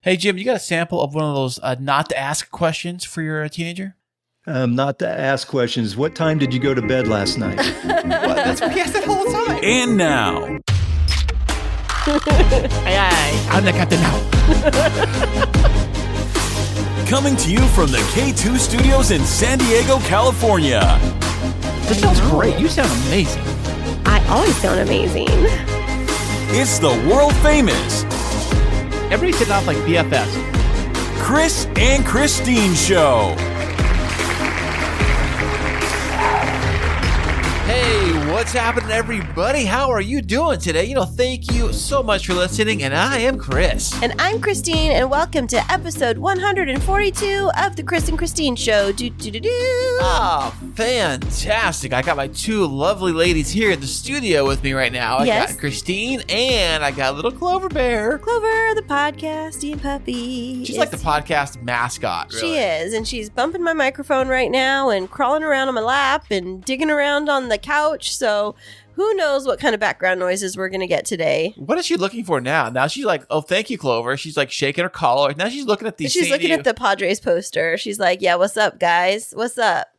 Hey, Jim, you got a sample of one of those not to ask questions for your teenager? Not to ask questions. What time did you go to bed last night? What? That's what he asked the whole time. And now, Aye. I'm the captain now. coming to you from the K2 studios in San Diego, California. This sounds great. You sound amazing. I always sound amazing. It's the world famous Everybody's hitting off like BFFs. Kris and Kristine Show. Hey, what's happening, everybody? How are you doing today? Thank you so much for listening, and I am Kris. And I'm Kristine, and welcome to episode 142 of the Kris and Kristine Show. Oh, fantastic. I got my two lovely ladies here in the studio with me right now. I got Kristine, and I got little Clover Bear. Clover, the podcasting puppy. She's like the podcast mascot, really. She is, and she's bumping my microphone right now and crawling around on my lap and digging around on the couch, so who knows what kind of background noises we're going to get today. What is she looking for now? Now she's like, oh, thank you, Clover. She's like shaking her collar. Now she's looking at these. She's looking at the Padres poster. She's like, yeah, what's up, guys? What's up?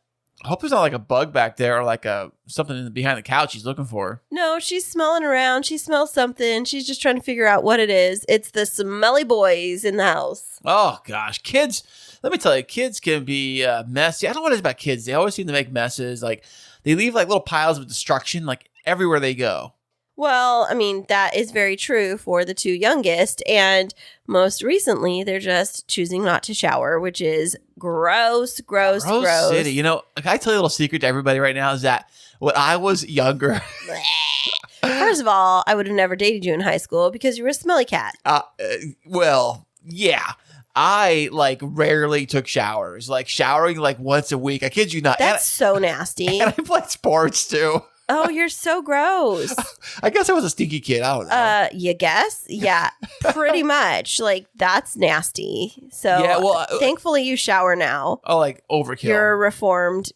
I hope there's not like a bug back there or like something behind the couch she's looking for. No, she's smelling around. She smells something. She's just trying to figure out what it is. It's the smelly boys in the house. Oh, gosh. Kids, let me tell you, kids can be messy. I don't know what it is about kids. They always seem to make messes. Like, they leave like little piles of destruction like everywhere they go. Well, I mean, that is very true for the two youngest. And most recently, they're just choosing not to shower, which is gross. City. Can I tell you a little secret to everybody right now is that when I was younger. First of all, I would have never dated you in high school because you were a smelly cat. Well, yeah. I rarely took showers, showering once a week. I kid you not. That's so nasty. And I played sports too. Oh, you're so gross. I guess I was a stinky kid. I don't know. You guess? Yeah, pretty much. That's nasty. So yeah, well, thankfully you shower now. Oh, overkill. You're a reformed,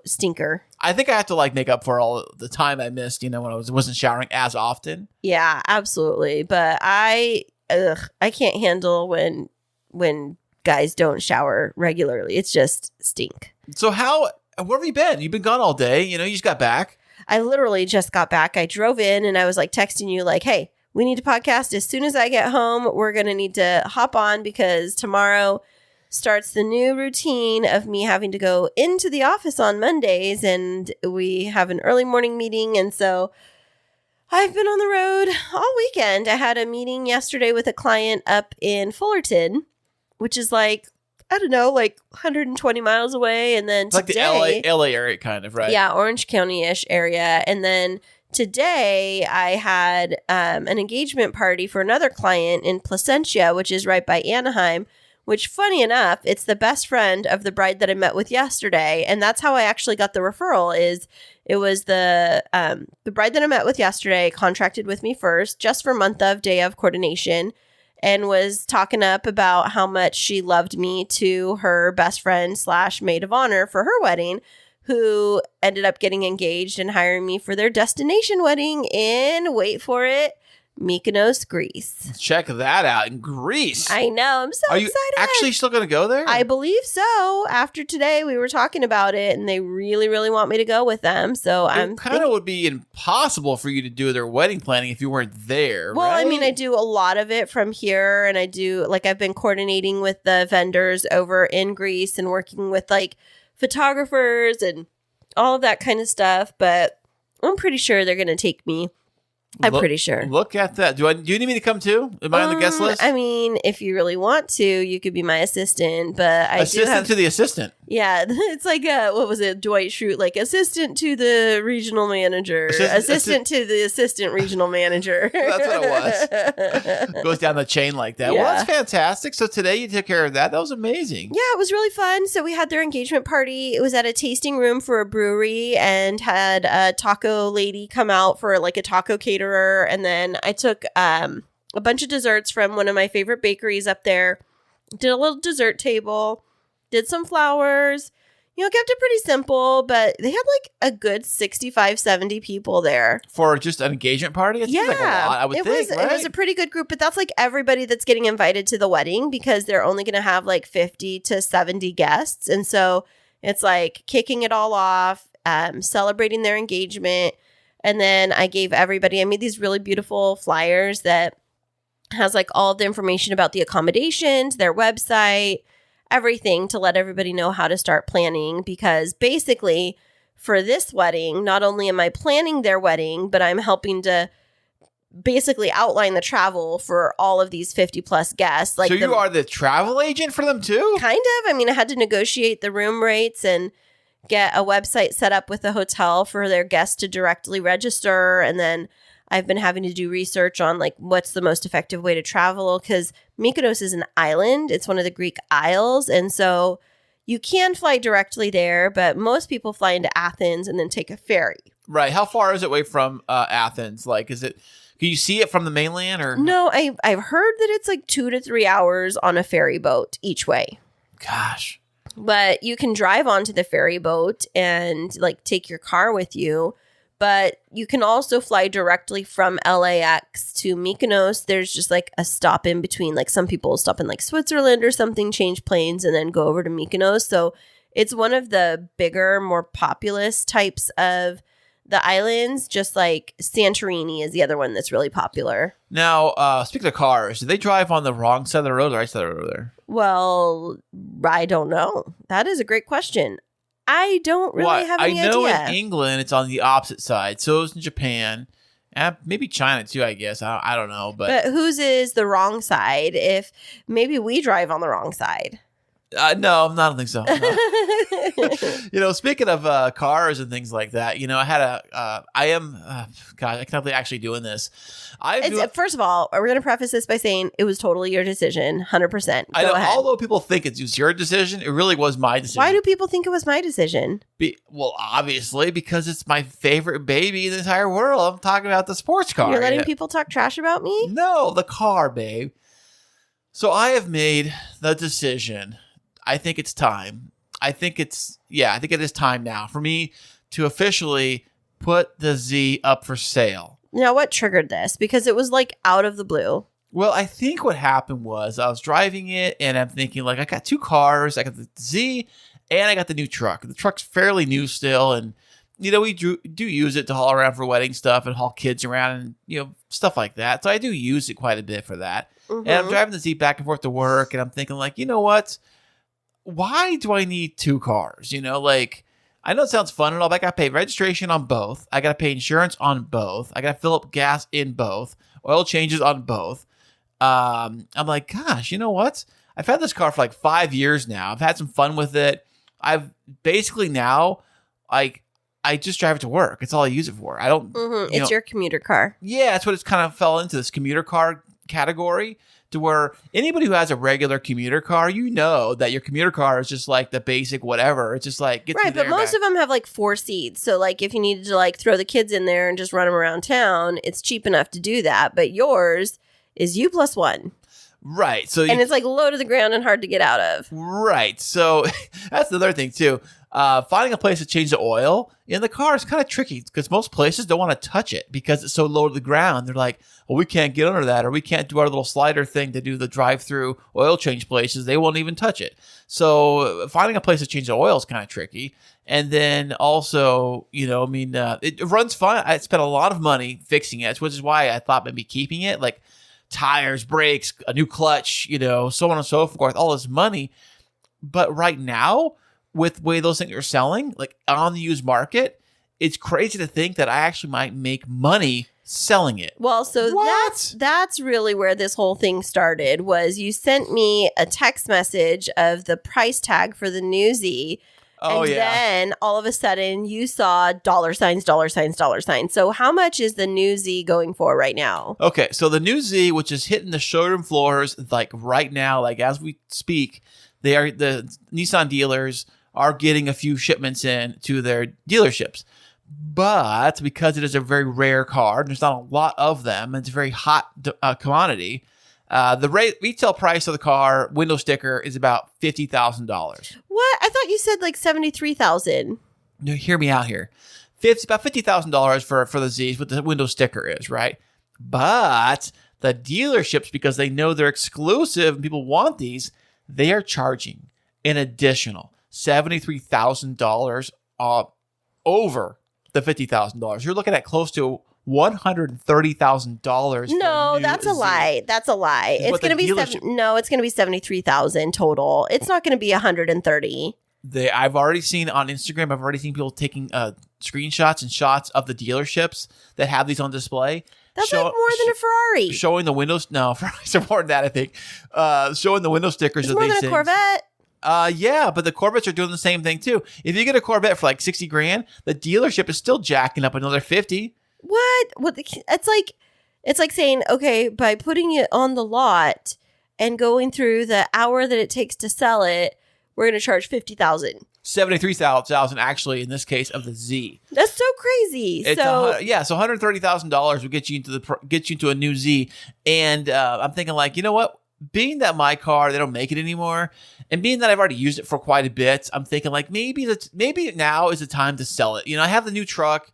stinker. I think I have to make up for all the time I missed, when I wasn't showering as often. Yeah, absolutely. But I can't handle when guys don't shower regularly. It's just stink. So where have you been? You've been gone all day. You just got back. I literally just got back. I drove in and I was texting you hey, we need to podcast as soon as I get home. We're going to need to hop on because tomorrow starts the new routine of me having to go into the office on Mondays, and we have an early morning meeting. And so I've been on the road all weekend. I had a meeting yesterday with a client up in Fullerton, which is 120 miles away. And then today, the LA area kind of, right? Yeah, Orange County-ish area. And then today I had an engagement party for another client in Placentia, which is right by Anaheim, which, funny enough, it's the best friend of the bride that I met with yesterday. And that's how I actually got the referral. It was the bride that I met with yesterday contracted with me first, just for month of, day of coordination, and was talking up about how much she loved me to her best friend / maid of honor for her wedding, who ended up getting engaged and hiring me for their destination wedding in, wait for it, Mykonos, Greece. Check that out, in Greece. I know. I'm so excited. Are you actually still going to go there? I believe so. After today, we were talking about it, and they really, really want me to go with them. So it kind of would be impossible for you to do their wedding planning if you weren't there. Well, right? I mean, I do a lot of it from here, and I do I've been coordinating with the vendors over in Greece and working with photographers and all of that kind of stuff. But I'm pretty sure they're going to take me. I'm pretty sure. Look at that. Do you need me to come too? Am I on the guest list? I mean, if you really want to, you could be my assistant, but assistant to the assistant. Yeah, it's what was it? Dwight Schrute, assistant to the regional manager, assistant to the assistant regional manager. That's what it was. Goes down the chain like that. Yeah. Well, that's fantastic. So today you took care of that. That was amazing. Yeah, it was really fun. So we had their engagement party. It was at a tasting room for a brewery and had a taco lady come out for a taco caterer. And then I took a bunch of desserts from one of my favorite bakeries up there, did a little dessert table, did some flowers, kept it pretty simple, but they had like a good 65, 70 people there. For just an engagement party? It seems like a lot, I would think, right? It was a pretty good group, but that's like everybody that's getting invited to the wedding because they're only going to have like 50 to 70 guests. And so it's like kicking it all off, celebrating their engagement. And then I made these really beautiful flyers that has like all of the information about the accommodations, their website, everything to let everybody know how to start planning. Because basically for this wedding, not only am I planning their wedding, but I'm helping to basically outline the travel for all of these 50 plus guests. Like, so you are the travel agent for them too? Kind of. I mean, I had to negotiate the room rates and get a website set up with the hotel for their guests to directly register. And then I've been having to do research on like what's the most effective way to travel, because Mykonos is an island. It's one of the Greek Isles. And so you can fly directly there, but most people fly into Athens and then take a ferry. Right. How far is it away from Athens? Like, can you see it from the mainland or? No, I've heard that it's like 2 to 3 hours on a ferry boat each way. Gosh. But you can drive onto the ferry boat and like take your car with you. But you can also fly directly from LAX to Mykonos. There's just like a stop in between. Like some people stop in like Switzerland or something, change planes, and then go over to Mykonos. So it's one of the bigger, more populous types of the islands. Just like Santorini is the other one that's really popular. Now, speaking of cars, do they drive on the wrong side of the road or the right side of the road there? Well, I don't know. That is a great question. I don't really have any idea. I know in England it's on the opposite side. So it's in Japan. Maybe China too, I guess. I don't know. But whose is the wrong side if maybe we drive on the wrong side? No, I don't think so. No. Speaking of cars and things like that, I had I can't believe actually doing this. First of all, we're going to preface this by saying it was totally your decision, 100%. I know, ahead. although people think it's your decision, it really was my decision. Why do people think it was my decision? Well, obviously, because it's my favorite baby in the entire world. I'm talking about the sports car. You're letting people talk trash about me? No, the car, babe. So I have made the decision. I think it's time. I think it is time now for me to officially put the Z up for sale. Now, what triggered this? Because it was like out of the blue. Well, I think what happened was I was driving it and I'm thinking like I got 2 cars. I got the Z and I got the new truck. The truck's fairly new still. And, we do use it to haul around for wedding stuff and haul kids around and, stuff like that. So I do use it quite a bit for that. Mm-hmm. And I'm driving the Z back and forth to work and I'm thinking like, you know what? Why do I need 2 cars? I know it sounds fun and all, but I got to pay registration on both. I got to pay insurance on both. I got to fill up gas in both. Oil changes on both. I'm like, gosh, you know what? I've had this car for like 5 years now. I've had some fun with it. I've basically now, I just drive it to work. It's all I use it for. I don't. Mm-hmm. It's your commuter car. Yeah, that's what it's kind of fell into, this commuter car category. To where anybody who has a regular commuter car, that your commuter car is just like the basic whatever. It's just like right, but most of them have like 4 seats. So like if you needed to like throw the kids in there and just run them around town, it's cheap enough to do that. But yours is U plus 1. Right. So and it's like low to the ground and hard to get out of. Right. So that's the other thing too. Finding a place to change the oil in the car is kind of tricky because most places don't want to touch it because it's so low to the ground. They're like, well, we can't get under that, or we can't do our little slider thing to do the drive-through oil change places. They won't even touch it. So finding a place to change the oil is kind of tricky. And then also, it runs fine. I spent a lot of money fixing it, which is why I thought maybe keeping it, like tires, brakes, a new clutch, so on and so forth, all this money. But right now, with the way those things are selling, like on the used market, it's crazy to think that I actually might make money selling it. Well, so that's really where this whole thing started. Was you sent me a text message of the price tag for the new Z. And then all of a sudden you saw $signs. So how much is the new Z going for right now? Okay, so the new Z, which is hitting the showroom floors like right now, like as we speak, the Nissan dealers are getting a few shipments in to their dealerships. But because it is a very rare car, there's not a lot of them, it's a very hot commodity, The retail price of the car window sticker is about $50,000. What? I thought you said like 73,000. No, hear me out here. About $50,000 for the Z's, what the window sticker is, right? But the dealerships, because they know they're exclusive and people want these, they are charging an additional $73,000 over the $50,000. You're looking at close to $130,000. No, that's a lie. That's a lie. It's going to be it's going to be 73,000 total. It's not going to be 130. I've already seen on Instagram. I've already seen people taking screenshots and shots of the dealerships that have these on display. That's like more than a Ferrari. Showing the windows. No, Ferraris are more than that. I think showing the window stickers. It's more than a Corvette. Yeah, but the Corvettes are doing the same thing too. If you get a Corvette for like $60,000, the dealership is still jacking up another $50,000. What? It's like saying, okay, by putting it on the lot and going through the hour that it takes to sell it, we're going to charge $50,000. $73,000 actually in this case of the Z. That's so crazy. So $130,000 will get you into a new Z. And I'm thinking like, you know what? Being that my car, they don't make it anymore, and being that I've already used it for quite a bit, I'm thinking like maybe now is the time to sell it. You know, I have the new truck.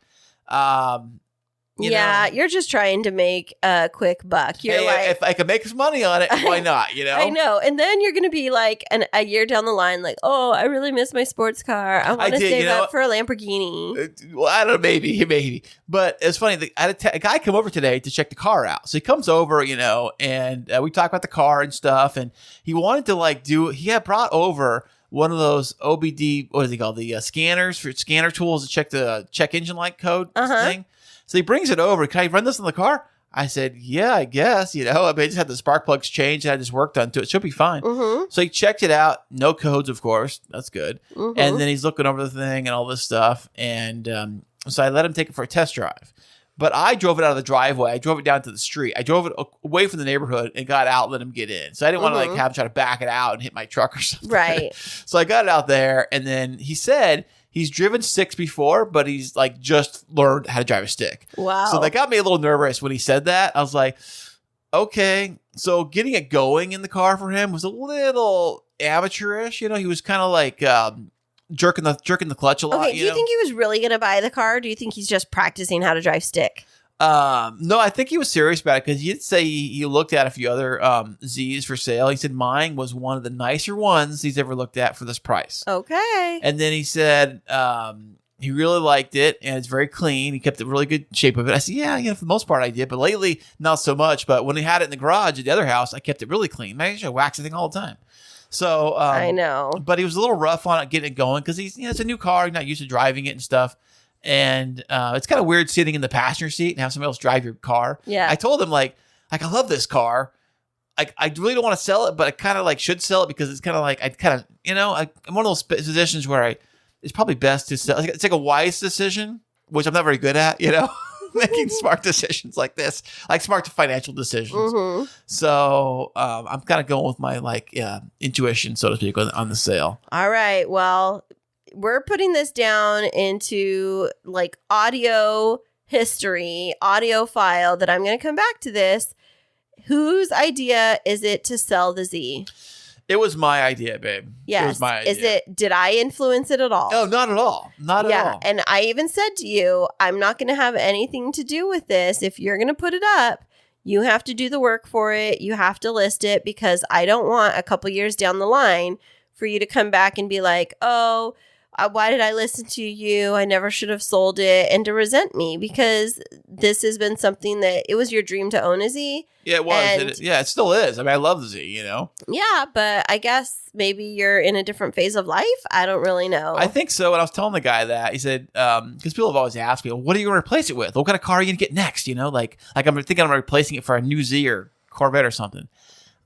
You're just trying to make a quick buck. You're if I can make some money on it, why not? You know, I know. And then you're going to be like a year down the line, like, oh, I really miss my sports car. I want to save up for a Lamborghini. Well, I don't know, maybe. But it's funny. I had a guy come over today to check the car out. So he comes over, and we talk about the car and stuff. And he wanted to he had brought over one of those OBD, what is he called? The scanners for scanner tools to check the check engine light code thing. So he brings it over. Can I run this in the car? I said, yeah, I guess. I just had the spark plugs changed and I just work done to it. Should be fine. Mm-hmm. So he checked it out. No codes, of course. That's good. Mm-hmm. And then he's looking over the thing and all this stuff. And so I let him take it for a test drive. But I drove it out of the driveway. I drove it down to the street. I drove it away from the neighborhood and got out and let him get in. So I didn't want to have him try to back it out and hit my truck or something. Right. So I got it out there. And then he said he's driven sticks before, but he's just learned how to drive a stick. Wow. So that got me a little nervous when he said that. I was like, okay. So getting it going in the car for him was a little amateurish. He was kind of like jerking the clutch a lot. Okay, do you think he was really going to buy the car? Or do you think he's just practicing how to drive stick? No, I think he was serious about it because he did say he looked at a few other Z's for sale. He said mine was one of the nicer ones he's ever looked at for this price. Okay. And then he said he really liked it and it's very clean. He kept it really good shape of it. I said, yeah, for the most part I did, but lately not so much. But when he had it in the garage at the other house, I kept it really clean. I should wax the thing all the time. So I know, but he was a little rough on it getting it going because it's a new car. He's not used to driving it and stuff. And it's kind of weird sitting in the passenger seat and have somebody else drive your car. Yeah. I told him I love this car. I really don't want to sell it, but I kind of should sell it because it's kind of I'm one of those positions where it's probably best to sell. It's like a wise decision, which I'm not very good at, making smart decisions like this, like smart financial decisions. Mm-hmm. So I'm kind of going with my intuition, so to speak, on the sale. All right. Well, we're putting this down into audio history, audio file that I'm going to come back to this. Whose idea is it to sell the Z? It was my idea, babe. Yes. It was my idea. Did I influence it at all? No, not at all. Not at all. And I even said to you, I'm not going to have anything to do with this. If you're going to put it up, you have to do the work for it. You have to list it because I don't want a couple years down the line for you to come back and be like, oh, why did I listen to you? I never should have sold it, and to resent me because this has been something that it was your dream to own a Z. Yeah, it was. It still is. I mean, I love the Z, Yeah, but I guess maybe you're in a different phase of life. I don't really know. I think so. And I was telling the guy that, he said, because people have always asked me, well, what are you going to replace it with? What kind of car are you going to get next? Like I'm thinking I'm replacing it for a new Z or Corvette or something.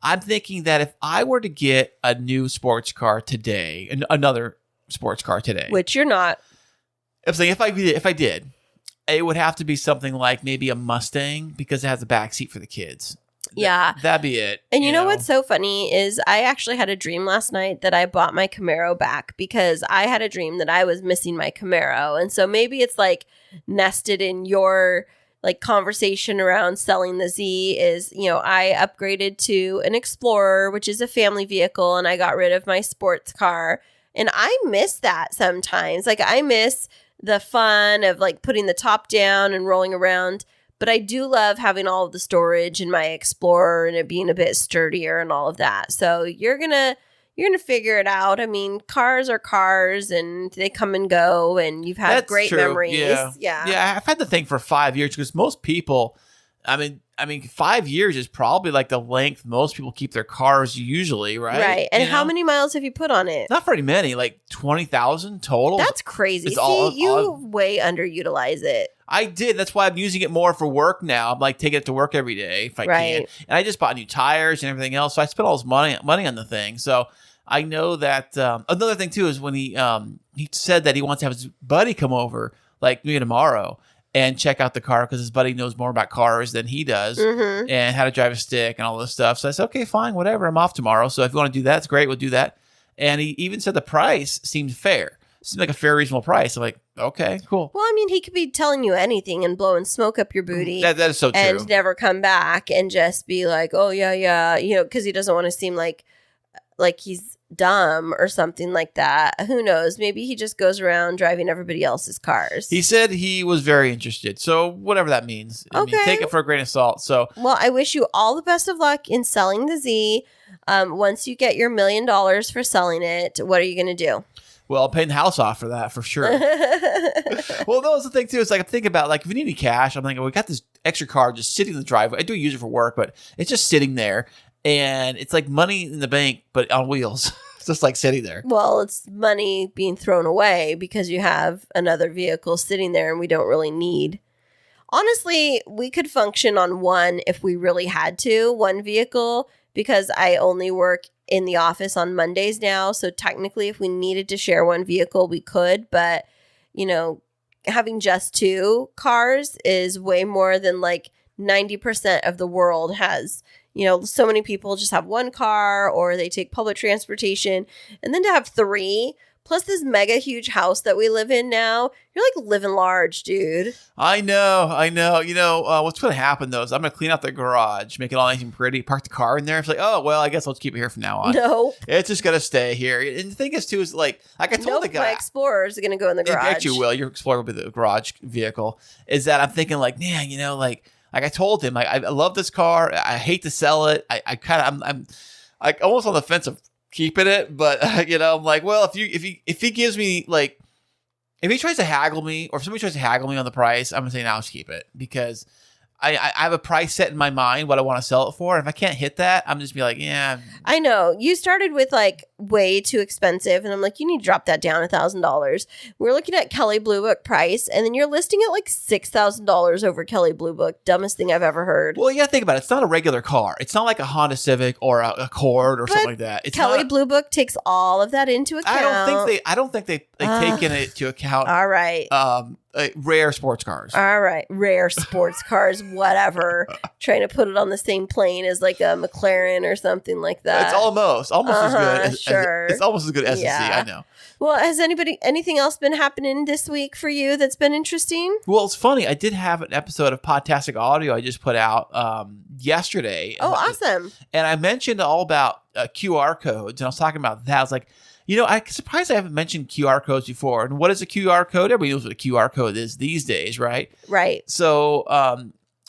I'm thinking that if I were to get a new sports car today, another sports car today, which you're not. I'm saying if I did, it would have to be something like maybe a Mustang because it has a back seat for the kids. Yeah. That'd be it. And you know what's so funny is I actually had a dream last night that I bought my Camaro back because I had a dream that I was missing my Camaro. And so maybe it's nested in your like conversation around selling the Z is, I upgraded to an Explorer, which is a family vehicle, and I got rid of my sports car. And I miss that sometimes. Like I miss the fun of like putting the top down and rolling around. But I do love having all of the storage in my Explorer and it being a bit sturdier and all of that. So you're gonna figure it out. I mean, cars are cars and they come and go, and you've had great memories. Yeah. I've had the thing for 5 years because most people, I mean, 5 years is probably like the length most people keep their cars usually, right? Right. And how many miles have you put on it? Not very many, like 20,000 total. That's crazy. You way underutilize it. I did. That's why I'm using it more for work now. I'm like taking it to work every day if I can. And I just bought new tires and everything else. So I spent all this money on the thing. So I know that another thing too is when he said that he wants to have his buddy come over like maybe tomorrow and check out the car because his buddy knows more about cars than he does and how to drive a stick and all this stuff. So I said, okay, fine, whatever. I'm off tomorrow. So if you want to do that, it's great. We'll do that. And he even said the price seemed fair. Seemed like a fair, reasonable price. I'm like, okay, cool. Well, I mean, he could be telling you anything and blowing smoke up your booty. That is so true. And never come back and just be like, oh, yeah, because he doesn't want to seem like he's dumb or something like that. Who knows? Maybe he just goes around driving everybody else's cars. He said he was very interested. So whatever that means. I mean, take it for a grain of salt. So, well, I wish you all the best of luck in selling the Z. Once you get your $1 million for selling it, what are you going to do? Well, I'm paying the house off for that for sure. Well, that was the thing too. It's like I'm thinking about like if we need any cash, I'm like, we got this extra car just sitting in the driveway. I do use it for work, but it's just sitting there, and it's like money in the bank, but on wheels. It's just like sitting there. Well, it's money being thrown away because you have another vehicle sitting there, and we don't really need. Honestly, we could function on one if we really had to, one vehicle, because I only work in the office on Mondays now. So technically, if we needed to share one vehicle, we could. But, having just two cars is way more than like 90% of the world has. So many people just have one car or they take public transportation. And then to have three, plus this mega huge house that we live in now, you're like living large, dude. I know. What's going to happen though is I'm going to clean out the garage, make it all nice and pretty, park the car in there. It's like, oh, well, I guess I'll just keep it here from now on. No. It's just going to stay here. And the thing is too is like I told the guy. My Explorer is going to go in the garage. I bet you will. Your Explorer will be the garage vehicle. Is that I'm thinking like, man, like I told him, I love this car. I hate to sell it. I'm like almost on the fence of keeping it, but I'm like, well, if he gives me like, if he tries to haggle me or if somebody tries to haggle me on the price, I'm gonna say, no, I'll just keep it because I have a price set in my mind what I want to sell it for. And if I can't hit that, I'm just be like, yeah. I know you started with like way too expensive, and I'm like, you need to drop that down $1,000. We're looking at Kelley Blue Book price, and then you're listing it like $6,000 over Kelley Blue Book. Dumbest thing I've ever heard. Well, yeah, think about it. It's not a regular car. It's not like a Honda Civic or a Accord or something like that. It's Kelley Blue Book takes all of that into account. I don't think they've taken it into account. All right. Rare sports cars. All right. Rare sports cars, whatever. Trying to put it on the same plane as like a McLaren or something like that. It's almost as good. Sure. It's almost as good as S&C, I know. Well, has anything else been happening this week for you that's been interesting? Well, it's funny. I did have an episode of Podtastic Audio I just put out yesterday. Oh, awesome. And I mentioned all about QR codes, and I was talking about that. I was like, I'm surprised I haven't mentioned QR codes before. And what is a QR code? Everybody knows what a QR code is these days, right? Right. So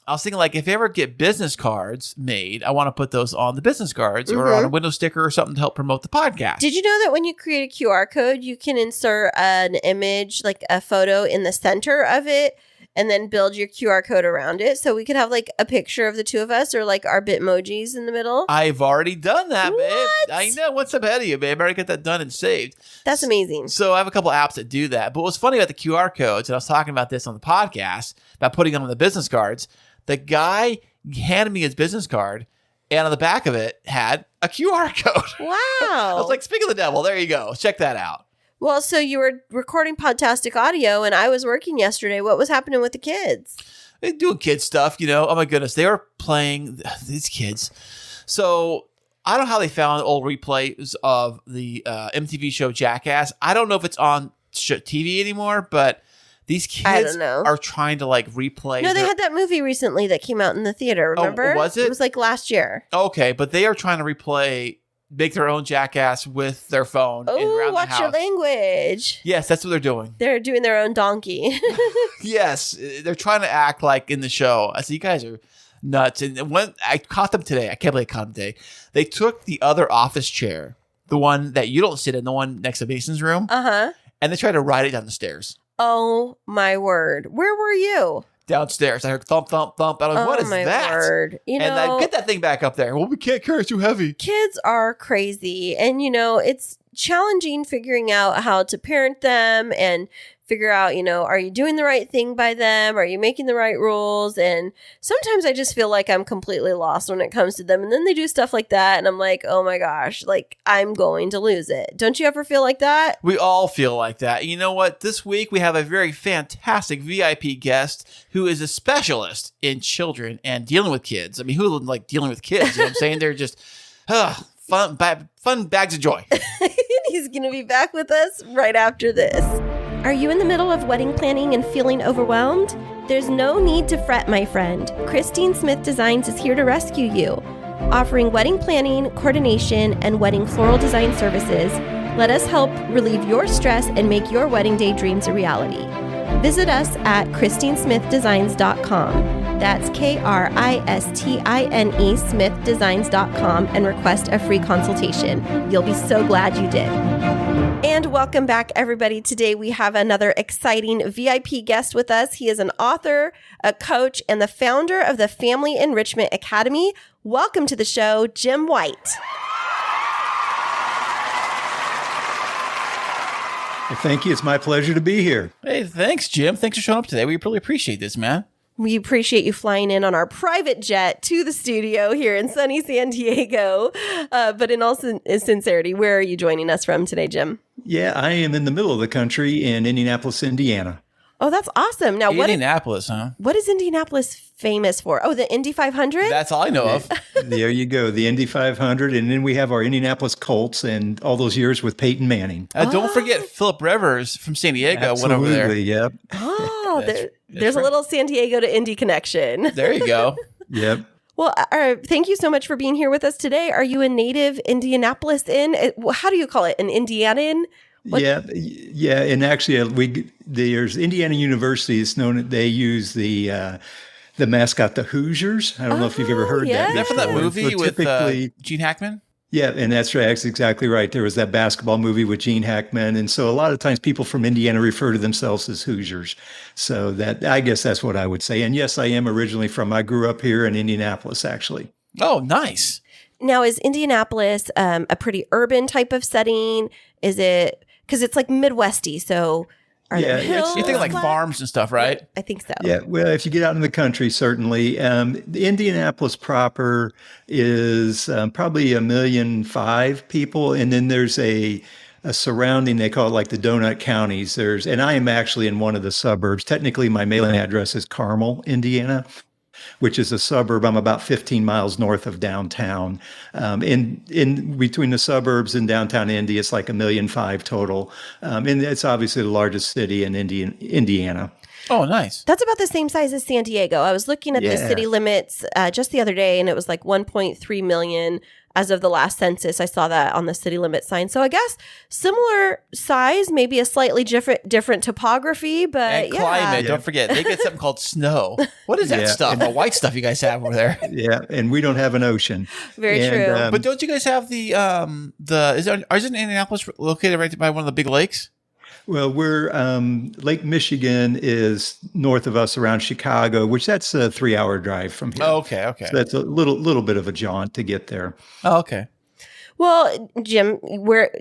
I was thinking, like, if you ever get business cards made, I want to put those on the business cards or on a window sticker or something to help promote the podcast. Did you know that when you create a QR code, you can insert an image, like a photo in the center of it, and then build your QR code around it? So we could have like a picture of the two of us or like our Bitmojis in the middle. I've already done that, babe. What? I know. What's up ahead of you, babe? I already got that done and saved. That's amazing. So I have a couple apps that do that. But what's funny about the QR codes, and I was talking about this on the podcast, about putting them on the business cards, the guy handed me his business card, and on the back of it had a QR code. Wow. I was like, speak of the devil. There you go. Check that out. Well, so you were recording Podtastic Audio, and I was working yesterday. What was happening with the kids? They're doing kid stuff, Oh, my goodness. They were playing these kids. So I don't know how they found old replays of the MTV show Jackass. I don't know if it's on TV anymore, but These I kids don't know. are trying to like replay. No, they had that movie recently that came out in the theater. Remember? was it? It was like last year. Okay, but they are trying to make their own jackass with their phone. Oh, around watch the your house. language. Yes, that's what they're doing. They're doing their own donkey. Yes, they're trying to act like in the show. I said, you guys are nuts. And when I caught them today, I can't believe I caught them today. They took the other office chair, the one that you don't sit in, the one next to Mason's room, and they tried to ride it down the stairs. Oh my word! Where were you? Downstairs, I heard thump, thump, thump. I was like, what is my that? word! You know, and I get that thing back up there. Well, we can't carry it too heavy. Kids are crazy, and it's challenging figuring out how to parent them and figure out, are you doing the right thing by them? Are you making the right rules? And sometimes I just feel like I'm completely lost when it comes to them. And then they do stuff like that. And I'm like, oh my gosh, like I'm going to lose it. Don't you ever feel like that? We all feel like that. You know what? This week we have a very fantastic VIP guest who is a specialist in children and dealing with kids. I mean, who would like dealing with kids? You know what I'm saying? They're just fun bags of joy. He's going to be back with us right after this. Are you in the middle of wedding planning and feeling overwhelmed? There's no need to fret, my friend. Kristine Smith Designs is here to rescue you. Offering wedding planning, coordination, and wedding floral design services, let us help relieve your stress and make your wedding day dreams a reality. Visit us at KristineSmithDesigns.com. That's KRISTINE SmithDesigns.com and request a free consultation. You'll be so glad you did. And welcome back, everybody. Today we have another exciting VIP guest with us. He is an author, a coach, and the founder of the Family Enrichment Academy. Welcome to the show, Jim White. Well, thank you. It's my pleasure to be here. Hey, thanks, Jim. Thanks for showing up today. We really appreciate this, man. We appreciate you flying in on our private jet to the studio here in sunny San Diego. But in all sincerity, where are you joining us from today, Jim? Yeah, I am in the middle of the country in Indianapolis, Indiana. Oh, that's awesome. Now, Indianapolis, what is Indianapolis famous for? Oh, the Indy 500? That's all I know of. There you go, the Indy 500. And then we have our Indianapolis Colts and all those years with Peyton Manning. Don't forget Philip Rivers from San Diego went over there. Yep. Oh, That's there's right. a little San Diego to Indy connection. There you go. Yep. Well, thank you so much for being here with us today. Are you a native Indianapolis-in? How do you call it? An Indianan? What? Yeah, and actually, there's Indiana University. It's known. They use the mascot, the Hoosiers. I don't know if you've ever heard that. Remember that before. movie So with typically, Gene Hackman? yeah, and that's right. That's exactly right. There was that basketball movie with Gene Hackman, and so a lot of times people from Indiana refer to themselves as Hoosiers. So I guess that's what I would say. And yes, I am originally I grew up here in Indianapolis, actually. Oh, nice. Now, is Indianapolis a pretty urban type of setting? Is it because it's like Midwesty? So are there hills? You think like flat? farms and stuff, right? I think so. Yeah, well, if you get out in the country, certainly. The Indianapolis proper is probably 1.5 million people, and then there's a surrounding, they call it like the donut counties. And I am actually in one of the suburbs. Technically, my mailing address is Carmel, Indiana, which is a suburb. I'm about 15 miles north of downtown. In between the suburbs and downtown Indy, it's like 1.5 million total. And it's obviously the largest city in Indiana. Oh, nice. That's about the same size as San Diego. I was looking at the city limits just the other day, and it was like 1.3 million as of the last census. I saw that on the city limit sign. So I guess similar size, maybe a slightly different topography, but And climate. Don't forget, they get something called snow. What is that stuff? The white stuff you guys have over there. Yeah, and we don't have an ocean. Very true. But don't you guys have isn't Indianapolis located right by one of the big lakes? Well, we're Lake Michigan is north of us around Chicago, which that's a 3-hour drive from here. Oh, okay. So that's a little bit of a jaunt to get there. Oh, okay. Well, Jim,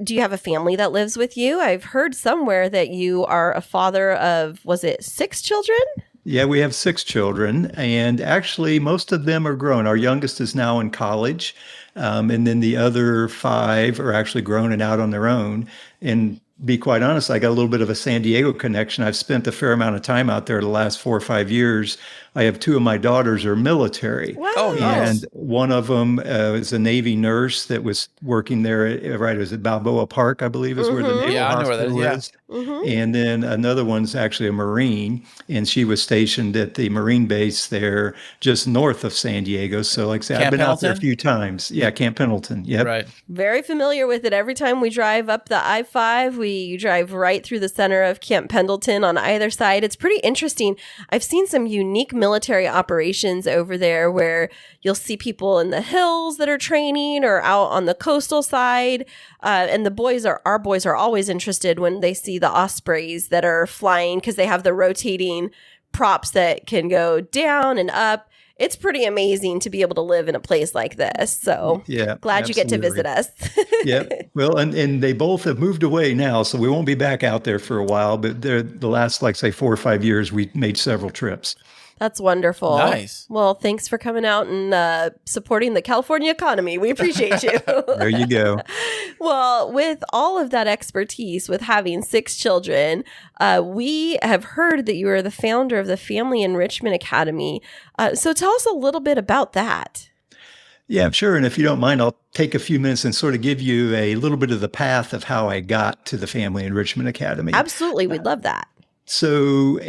do you have a family that lives with you? I've heard somewhere that you are a father of, was it 6 children? Yeah, we have 6 children, and actually most of them are grown. Our youngest is now in college, and then the other 5 are actually grown and out on their own. And be quite honest, I got a little bit of a San Diego connection. I've spent a fair amount of time out there the last 4 or 5 years I have two of my daughters are military. Wow. Oh, nice. And one of them is a Navy nurse that was working there, right? It was at Balboa Park, I believe, is where the Naval Yeah, I know where that Hospital is, is. And then another one's actually a Marine, and she was stationed at the Marine base there just north of San Diego. So, like I said, I've Camp been out there a Pendleton? few times. Yeah, Camp Pendleton. Yep. Right. Very familiar with it. Every time we drive up the I-5, we drive right through the center of Camp Pendleton on either side. It's pretty interesting. I've seen some unique military operations over there where you'll see people in the hills that are training or out on the coastal side. And our boys are always interested when they see the Ospreys that are flying because they have the rotating props that can go down and up. It's pretty amazing to be able to live in a place like this. So Yeah, glad you get to visit us. Yeah. Well, and they both have moved away now, so we won't be back out there for a while. But the last, like, say, 4 or 5 years, we made several trips. That's wonderful. Nice. Well, thanks for coming out and supporting the California economy. We appreciate you. There you go. Well, with all of that expertise, with having 6 children, we have heard that you are the founder of the Family Enrichment Academy. So tell us a little bit about that. Yeah, sure. And if you don't mind, I'll take a few minutes and sort of give you a little bit of the path of how I got to the Family Enrichment Academy. Absolutely. We'd love that. So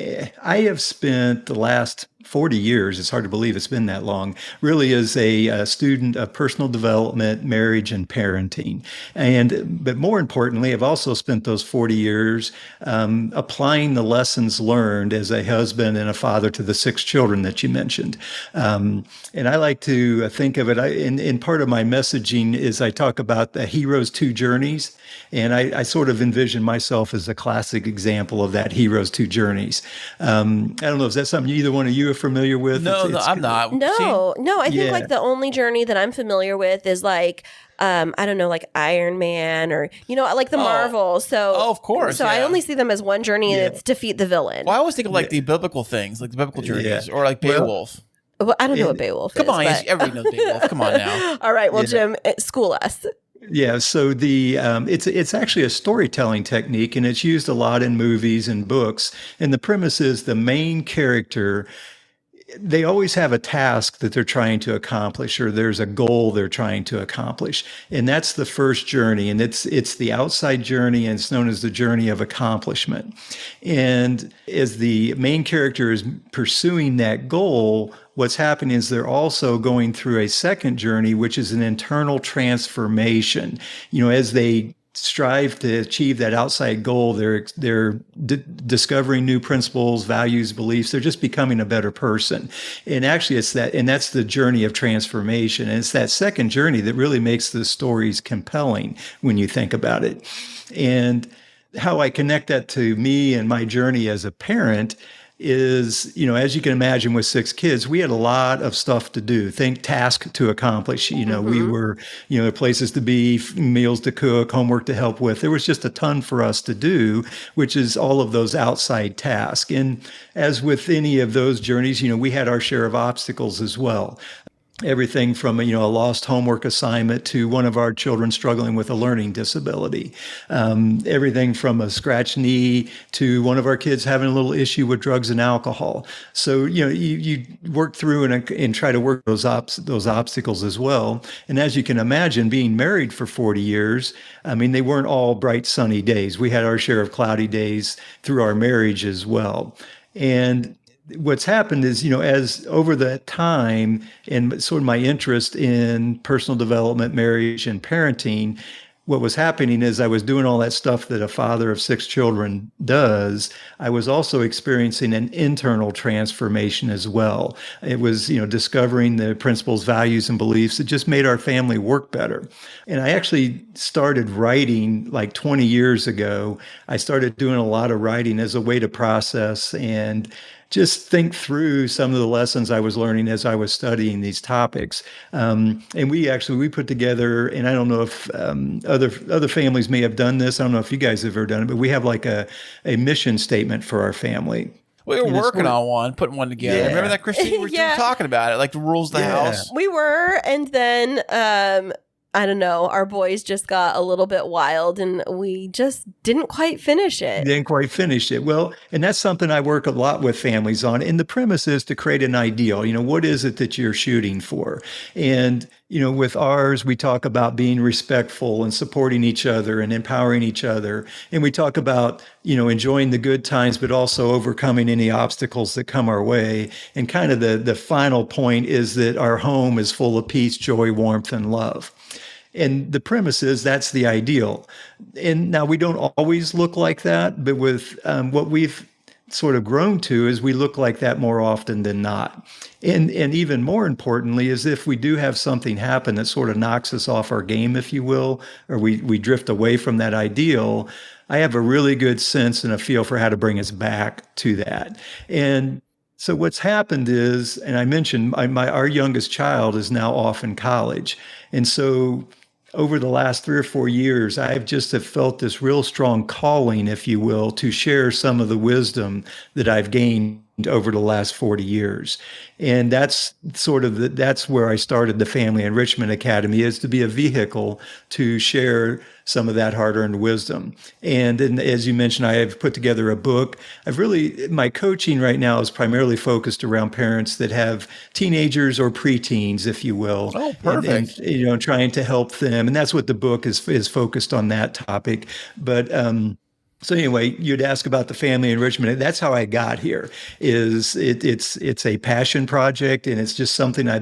I have spent the last 40 years, it's hard to believe it's been that long, really as a student of personal development, marriage, and parenting. But more importantly, I've also spent those 40 years applying the lessons learned as a husband and a father to the 6 children that you mentioned. And I like to think of it, in part of my messaging is I talk about the hero's 2 journeys. And I sort of envision myself as a classic example of that hero's 2 journeys. I don't know, is that something either one of you are familiar with? No, I'm not. No, I think Yeah. like the only journey that I'm familiar with is like, I don't know, like Iron Man or, like the Marvels. So, Oh, of course, So I yeah. only see them as one journey and Yeah. it's defeat the villain. Well, I always think of like the biblical things, like the biblical journeys, Yeah. or like Well, Beowulf. Well, I don't know what Beowulf Come is. on, but- everybody knows Beowulf. Come on now. All right. Well, Yeah. Jim, school us. Yeah, so it's actually a storytelling technique, and it's used a lot in movies and books. And the premise is the main character, they always have a task that they're trying to accomplish, or there's a goal they're trying to accomplish. And that's the first journey. And it's the outside journey, and it's known as the journey of accomplishment. And as the main character is pursuing that goal, what's happening is they're also going through a second journey, which is an internal transformation. As they strive to achieve that outside goal, they're discovering new principles, values, beliefs. They're just becoming a better person. And actually that's the journey of transformation. And it's that second journey that really makes the stories compelling when you think about it. And how I connect that to me and my journey as a parent is, as you can imagine, with 6 kids, we had a lot of stuff to do. Think task to accomplish. We were, places to be, meals to cook, homework to help with. There was just a ton for us to do, which is all of those outside tasks. And as with any of those journeys, we had our share of obstacles as well. Everything from a lost homework assignment to one of our children struggling with a learning disability. Everything from a scratched knee to one of our kids having a little issue with drugs and alcohol. So you work through and try to work those obstacles as well. And as you can imagine, being married for 40 years, they weren't all bright sunny days. We had our share of cloudy days through our marriage as well. And what's happened is, as over that time and sort of my interest in personal development, marriage, and parenting, what was happening is I was doing all that stuff that a father of 6 children does. I was also experiencing an internal transformation as well. It was, discovering the principles, values, and beliefs that just made our family work better. And I actually started writing like 20 years ago. I started doing a lot of writing as a way to process and just think through some of the lessons I was learning as I was studying these topics. And we put together, and I don't know if other families may have done this. I don't know if you guys have ever done it, but we have like a mission statement for our family. We were working on one, putting one together. Yeah. Remember that, Christine? We were Yeah. talking about it, like the rules of the Yeah. house. We were. And then I don't know, our boys just got a little bit wild and we just didn't quite finish it. Didn't quite finish it. Well, and that's something I work a lot with families on. And the premise is to create an ideal. What is it that you're shooting for? And, with ours, we talk about being respectful and supporting each other and empowering each other. And we talk about, enjoying the good times, but also overcoming any obstacles that come our way. And kind of the final point is that our home is full of peace, joy, warmth, and love. And the premise is that's the ideal. And now we don't always look like that, but with what we've sort of grown to is we look like that more often than not. And even more importantly is if we do have something happen that sort of knocks us off our game, if you will, or we drift away from that ideal, I have a really good sense and a feel for how to bring us back to that. And so what's happened is, and I mentioned our youngest child is now off in college. And so over the last 3 or 4 years, I've just have felt this real strong calling, if you will, to share some of the wisdom that I've gained over the last 40 years. And that's that's where I started the Family Enrichment Academy, is to be a vehicle to share some of that hard-earned wisdom. And as you mentioned, I have put together a book. My coaching right now is primarily focused around parents that have teenagers or preteens, if you will. Oh, perfect. And trying to help them. And that's what the book is focused on, that topic. But, so anyway, you'd ask about the Family Enrichment. That's how I got here. It's a passion project, and it's just something I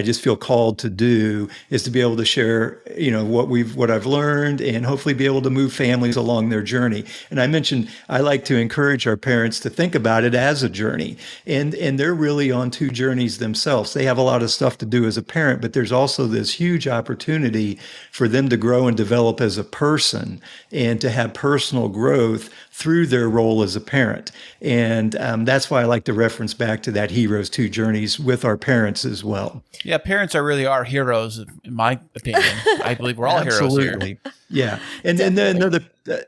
just feel called to do, is to be able to share, what I've learned, and hopefully be able to move families along their journey. And I mentioned I like to encourage our parents to think about it as a journey, and they're really on 2 journeys themselves. They have a lot of stuff to do as a parent, but there's also this huge opportunity for them to grow and develop as a person, and to have personal growth through their role as a parent. And that's why I like to reference back to that Heroes 2 Journeys with our parents as well. Yeah, parents really are heroes, in my opinion. I believe we're all heroes here. Yeah. And then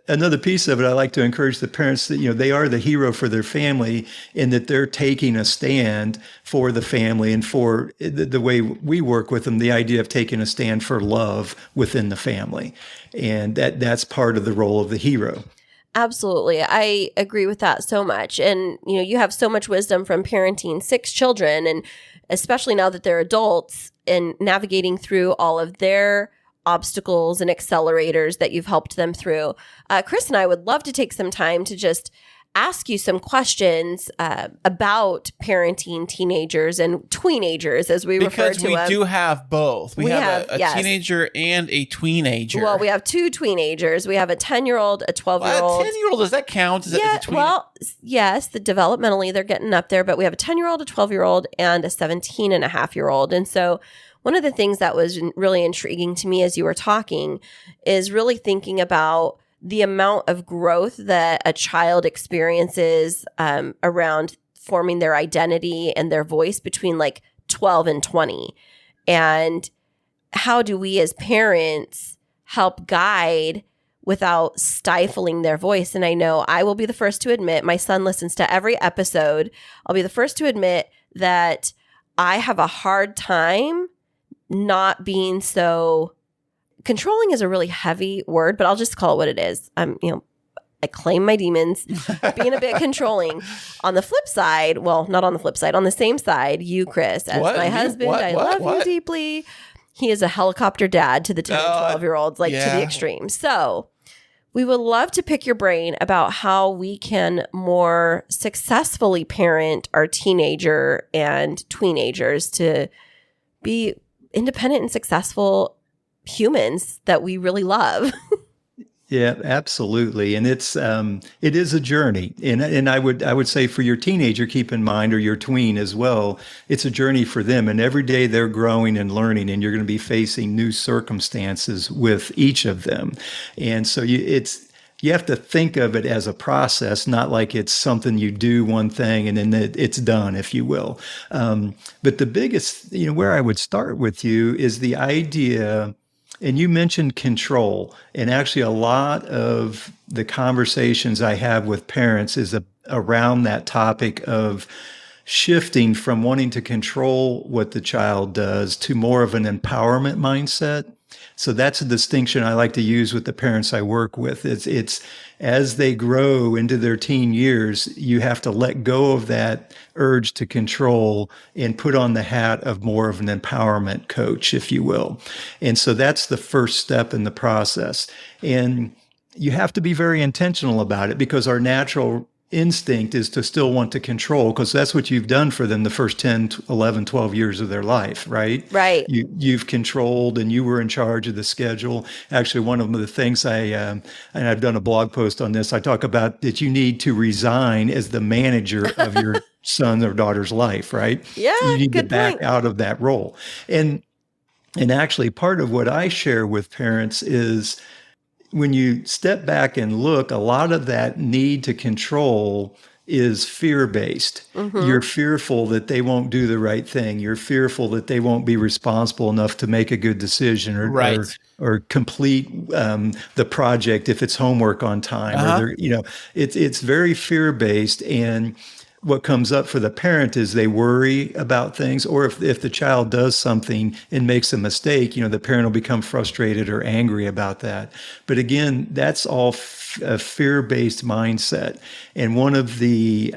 another piece of it, I like to encourage the parents that, they are the hero for their family, in that they're taking a stand for the family, and for the way we work with them, the idea of taking a stand for love within the family. And that's part of the role of the hero. Absolutely. I agree with that so much. And, you have so much wisdom from parenting 6 children, and especially now that they're adults, and navigating through all of their obstacles and accelerators that you've helped them through. Kris and I would love to take some time to just ask you some questions about parenting teenagers and tweenagers, as we refer to them. Because we do have both. We have a yes, teenager and a tweenager. Well, we have 2 tweenagers. We have a 10-year-old, a 12-year-old. A 10-year-old, does that count? Is yeah, that the well, yes, developmentally they're getting up there, but we have a 10-year-old, a 12-year-old, and a 17-and-a-half-year-old. And so one of the things that was really intriguing to me as you were talking is really thinking about the amount of growth that a child experiences around forming their identity and their voice between like 12 and 20. And how do we as parents help guide without stifling their voice? And I know I will be the first to admit, my son listens to every episode. I'll be the first to admit that I have a hard time not being so... Controlling is a really heavy word, but I'll just call it what it is. I claim my demons, being a bit controlling. On the flip side, well, not on the flip side, on the same side, you, Kris, as my husband, I love you deeply. He is a helicopter dad to the 10 and 12-year-olds, to the extreme. So we would love to pick your brain about how we can more successfully parent our teenager and tweenagers to be independent and successful humans that we really love. Yeah, absolutely. And it is a journey. And I would say for your teenager, keep in mind, or your tween as well, it's a journey for them. And every day they're growing and learning, and you're going to be facing new circumstances with each of them. And so you have to think of it as a process, not like it's something you do one thing and then it's done, if you will. But the biggest, where I would start with you is the idea. And you mentioned control, and actually a lot of the conversations I have with parents is around that topic of shifting from wanting to control what the child does to more of an empowerment mindset. So that's a distinction I like to use with the parents I work with. It's as they grow into their teen years, you have to let go of that urge to control and put on the hat of more of an empowerment coach, if you will. And so that's the first step in the process. And you have to be very intentional about it, because our natural instinct is to still want to control, because that's what you've done for them the first 10, 11, 12 years of their life, right? Right. You've controlled, and you were in charge of the schedule. Actually, one of the things and I've done a blog post on this, I talk about that you need to resign as the manager of your son or daughter's life, right? Yeah, you need to good back point. out of that role. And actually, part of what I share with parents is, when you step back and look, a lot of that need to control is fear-based. You're fearful that they won't do the right thing. You're fearful that they won't be responsible enough to make a good decision or complete the project if it's homework on time. Or it's very fear-based. And what comes up for the parent is they worry about things, or if the child does something and makes a mistake, the parent will become frustrated or angry about that. But again, that's all a fear-based mindset. And one of the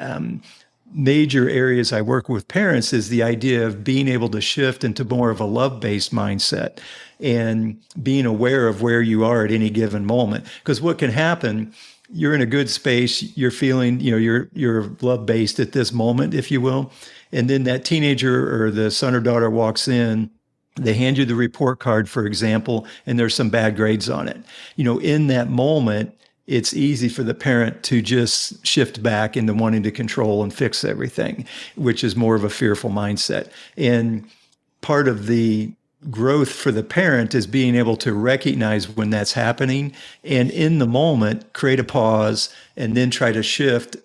major areas I work with parents is the idea of being able to shift into more of a love-based mindset and being aware of where you are at any given moment. Because what can happen, you're in a good space, you're feeling, you're love-based at this moment, if you will. And then that teenager or the son or daughter walks in, they hand you the report card, for example, and there's some bad grades on it. In that moment, it's easy for the parent to just shift back into wanting to control and fix everything, which is more of a fearful mindset. And part of the growth for the parent is being able to recognize when that's happening, and in the moment create a pause and then try to shift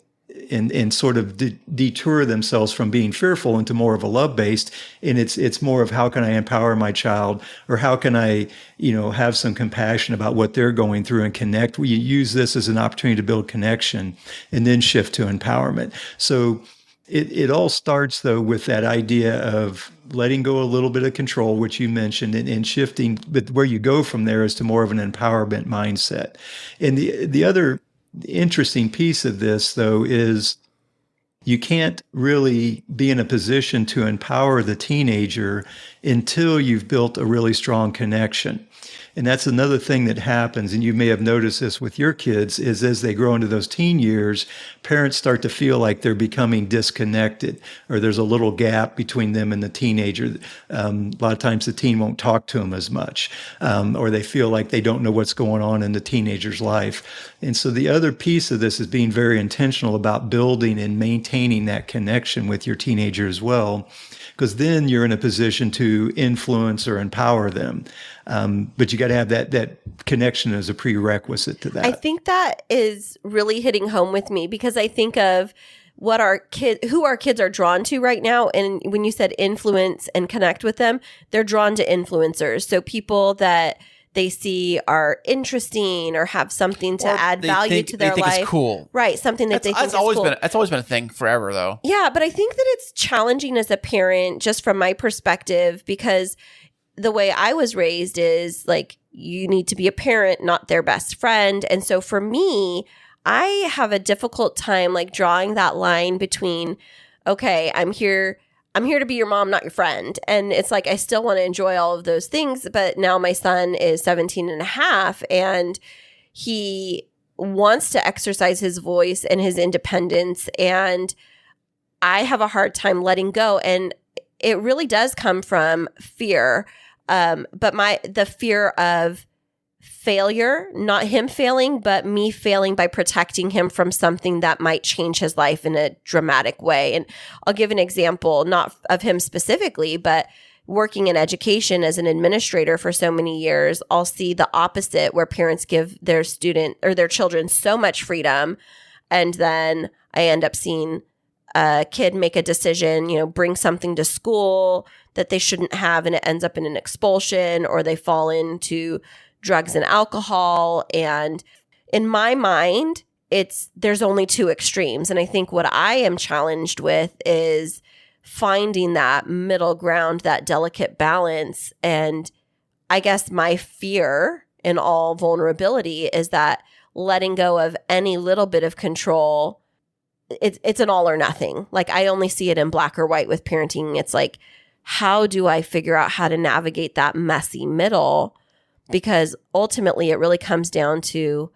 and sort of detour themselves from being fearful into more of a love-based. And it's more of, how can I empower my child, or how can I have some compassion about what they're going through and connect. We use this as an opportunity to build connection and then shift to empowerment. So it all starts, though, with that idea of letting go a little bit of control, which you mentioned, and shifting. But where you go from there is to more of an empowerment mindset. And the other interesting piece of this, though, is you can't really be in a position to empower the teenager until you've built a really strong connection. And that's another thing that happens, and you may have noticed this with your kids, is as they grow into those teen years, parents start to feel like they're becoming disconnected, or there's a little gap between them and the teenager. A lot of times the teen won't talk to them as much, or they feel like they don't know what's going on in the teenager's life. And so the other piece of this is being very intentional about building and maintaining that connection with your teenager as well, because then you're in a position to influence or empower them. But you got to have that connection as a prerequisite to that. I think that is really hitting home with me, because I think of who our kids are drawn to right now. And when you said influence and connect with them, they're drawn to influencers. So people that they see are interesting or have something to add value to their life. They think it's cool. Right. Something that they think is cool. That's always been a thing forever, though. Yeah. But I think that it's challenging as a parent, just from my perspective, because the way I was raised is like, you need to be a parent, not their best friend. And so for me, I have a difficult time like drawing that line between, okay, I'm here to be your mom, not your friend. And it's like, I still want to enjoy all of those things. But now my son is 17 and a half, and he wants to exercise his voice and his independence. And I have a hard time letting go. And it really does come from fear. But the fear of failure, not him failing, but me failing by protecting him from something that might change his life in a dramatic way. And I'll give an example, not of him specifically, but working in education as an administrator for so many years, I'll see the opposite, where parents give their student or their children so much freedom. And then I end up seeing a kid make a decision, bring something to school that they shouldn't have, and it ends up in an expulsion, or they fall into drugs and alcohol. And in my mind, there's only two extremes. And I think what I am challenged with is finding that middle ground, that delicate balance. And I guess my fear in all vulnerability is that letting go of any little bit of control, it's an all or nothing. Like, I only see it in black or white with parenting. It's like, how do I figure out how to navigate that messy middle? Because ultimately it really comes down to,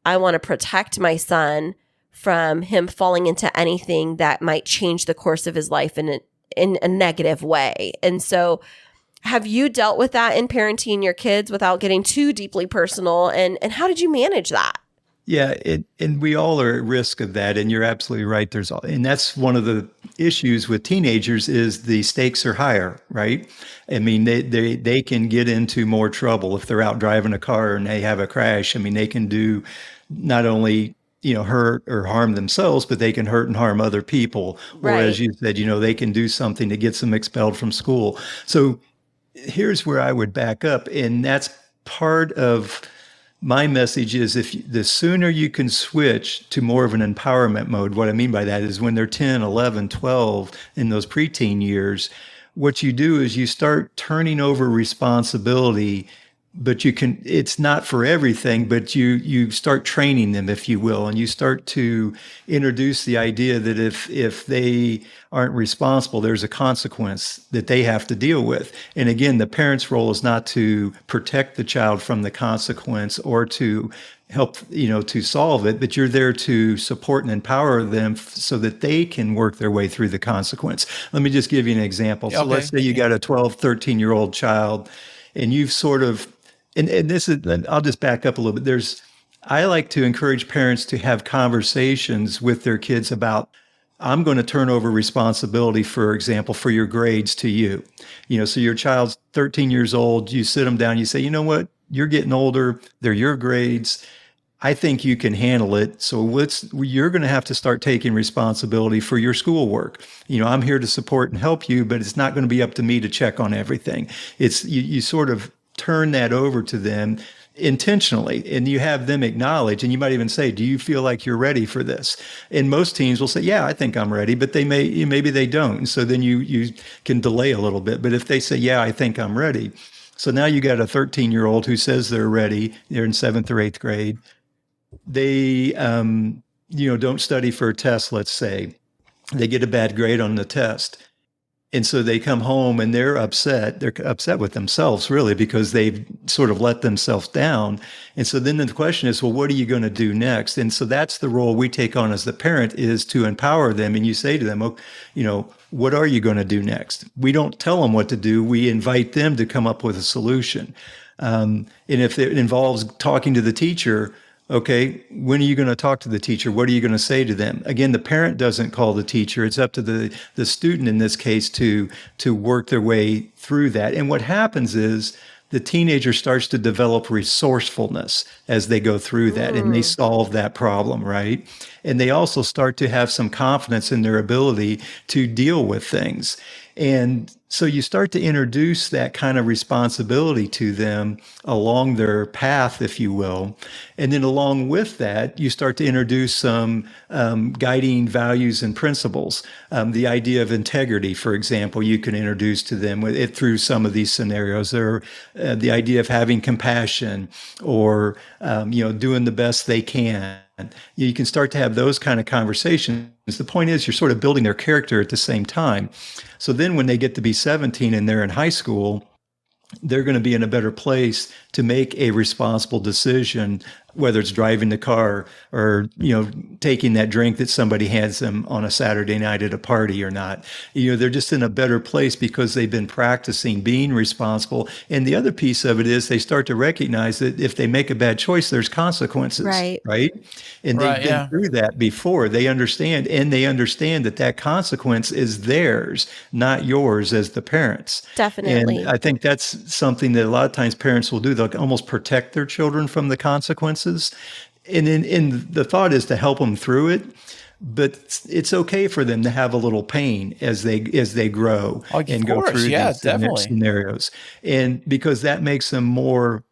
I want to protect my son from him falling into anything that might change the course of his life in a negative way. And so, have you dealt with that in parenting your kids without getting too deeply personal? And how did you manage that? Yeah, and we all are at risk of that, and you're absolutely right. And that's one of the issues with teenagers is the stakes are higher, right? I mean, they can get into more trouble if they're out driving a car and they have a crash. I mean, they can do not only hurt or harm themselves, but they can hurt and harm other people. Right. Or as you said, they can do something that gets them expelled from school. So here's where I would back up, and that's part of my message is the sooner you can switch to more of an empowerment mode. What I mean by that is when they're 10, 11, 12, in those preteen years, what you do is you start turning over responsibility, but it's not for everything, but you start training them, if you will, and you start to introduce the idea that if they aren't responsible, there's a consequence that they have to deal with. And again, the parent's role is not to protect the child from the consequence or to help, to solve it, but you're there to support and empower them so that they can work their way through the consequence. Let me just give you an example. So let's say you got a 12, 13-year-old child, and you've sort of, and this is, I'll just back up a little bit. I like to encourage parents to have conversations with their kids about, I'm going to turn over responsibility, for example, for your grades to you. So your child's 13 years old, you sit them down, you say, you know what, you're getting older, they're your grades. I think you can handle it. So you're going to have to start taking responsibility for your schoolwork. I'm here to support and help you, but it's not going to be up to me to check on everything. It's you sort of turn that over to them intentionally, and you have them acknowledge, and you might even say, do you feel like you're ready for this? And most teens will say, yeah, I think I'm ready, but maybe they don't. And so then you can delay a little bit. But if they say, yeah, I think I'm ready. So now you got a 13-year-old who says they're ready. They're in 7th or 8th grade. They, don't study for a test, let's say. They get a bad grade on the test. And so they come home and they're upset. They're upset with themselves, really, because they've sort of let themselves down. And so then the question is, well, what are you going to do next? And so that's the role we take on as the parent, is to empower them. And you say to them, what are you going to do next? We don't tell them what to do. We invite them to come up with a solution. And if it involves talking to the teacher, okay, when are you going to talk to the teacher? What are you going to say to them? Again, the parent doesn't call the teacher. It's up to the student in this case to work their way through that. And what happens is the teenager starts to develop resourcefulness as they go through that, and they solve that problem, right? And they also start to have some confidence in their ability to deal with things. And so you start to introduce that kind of responsibility to them along their path, if you will. And then along with that, you start to introduce some guiding values and principles. The idea of integrity, for example, you can introduce to them through some of these scenarios, or the idea of having compassion, or doing the best they can. You can start to have those kind of conversations. The point is, you're sort of building their character at the same time. So then when they get to be 17 and they're in high school, they're going to be in a better place to make a responsible decision, whether it's driving the car or, taking that drink that somebody hands them on a Saturday night at a party or not. They're just in a better place because they've been practicing being responsible. And the other piece of it is they start to recognize that if they make a bad choice, there's consequences, right? And they've been through that before. They understand that consequence is theirs, not yours as the parents. Definitely. And I think that's something that a lot of times parents will do. They'll almost protect their children from the consequences. And the thought is to help them through it. But it's okay for them to have a little pain as they grow and go through these scenarios. And because that makes them more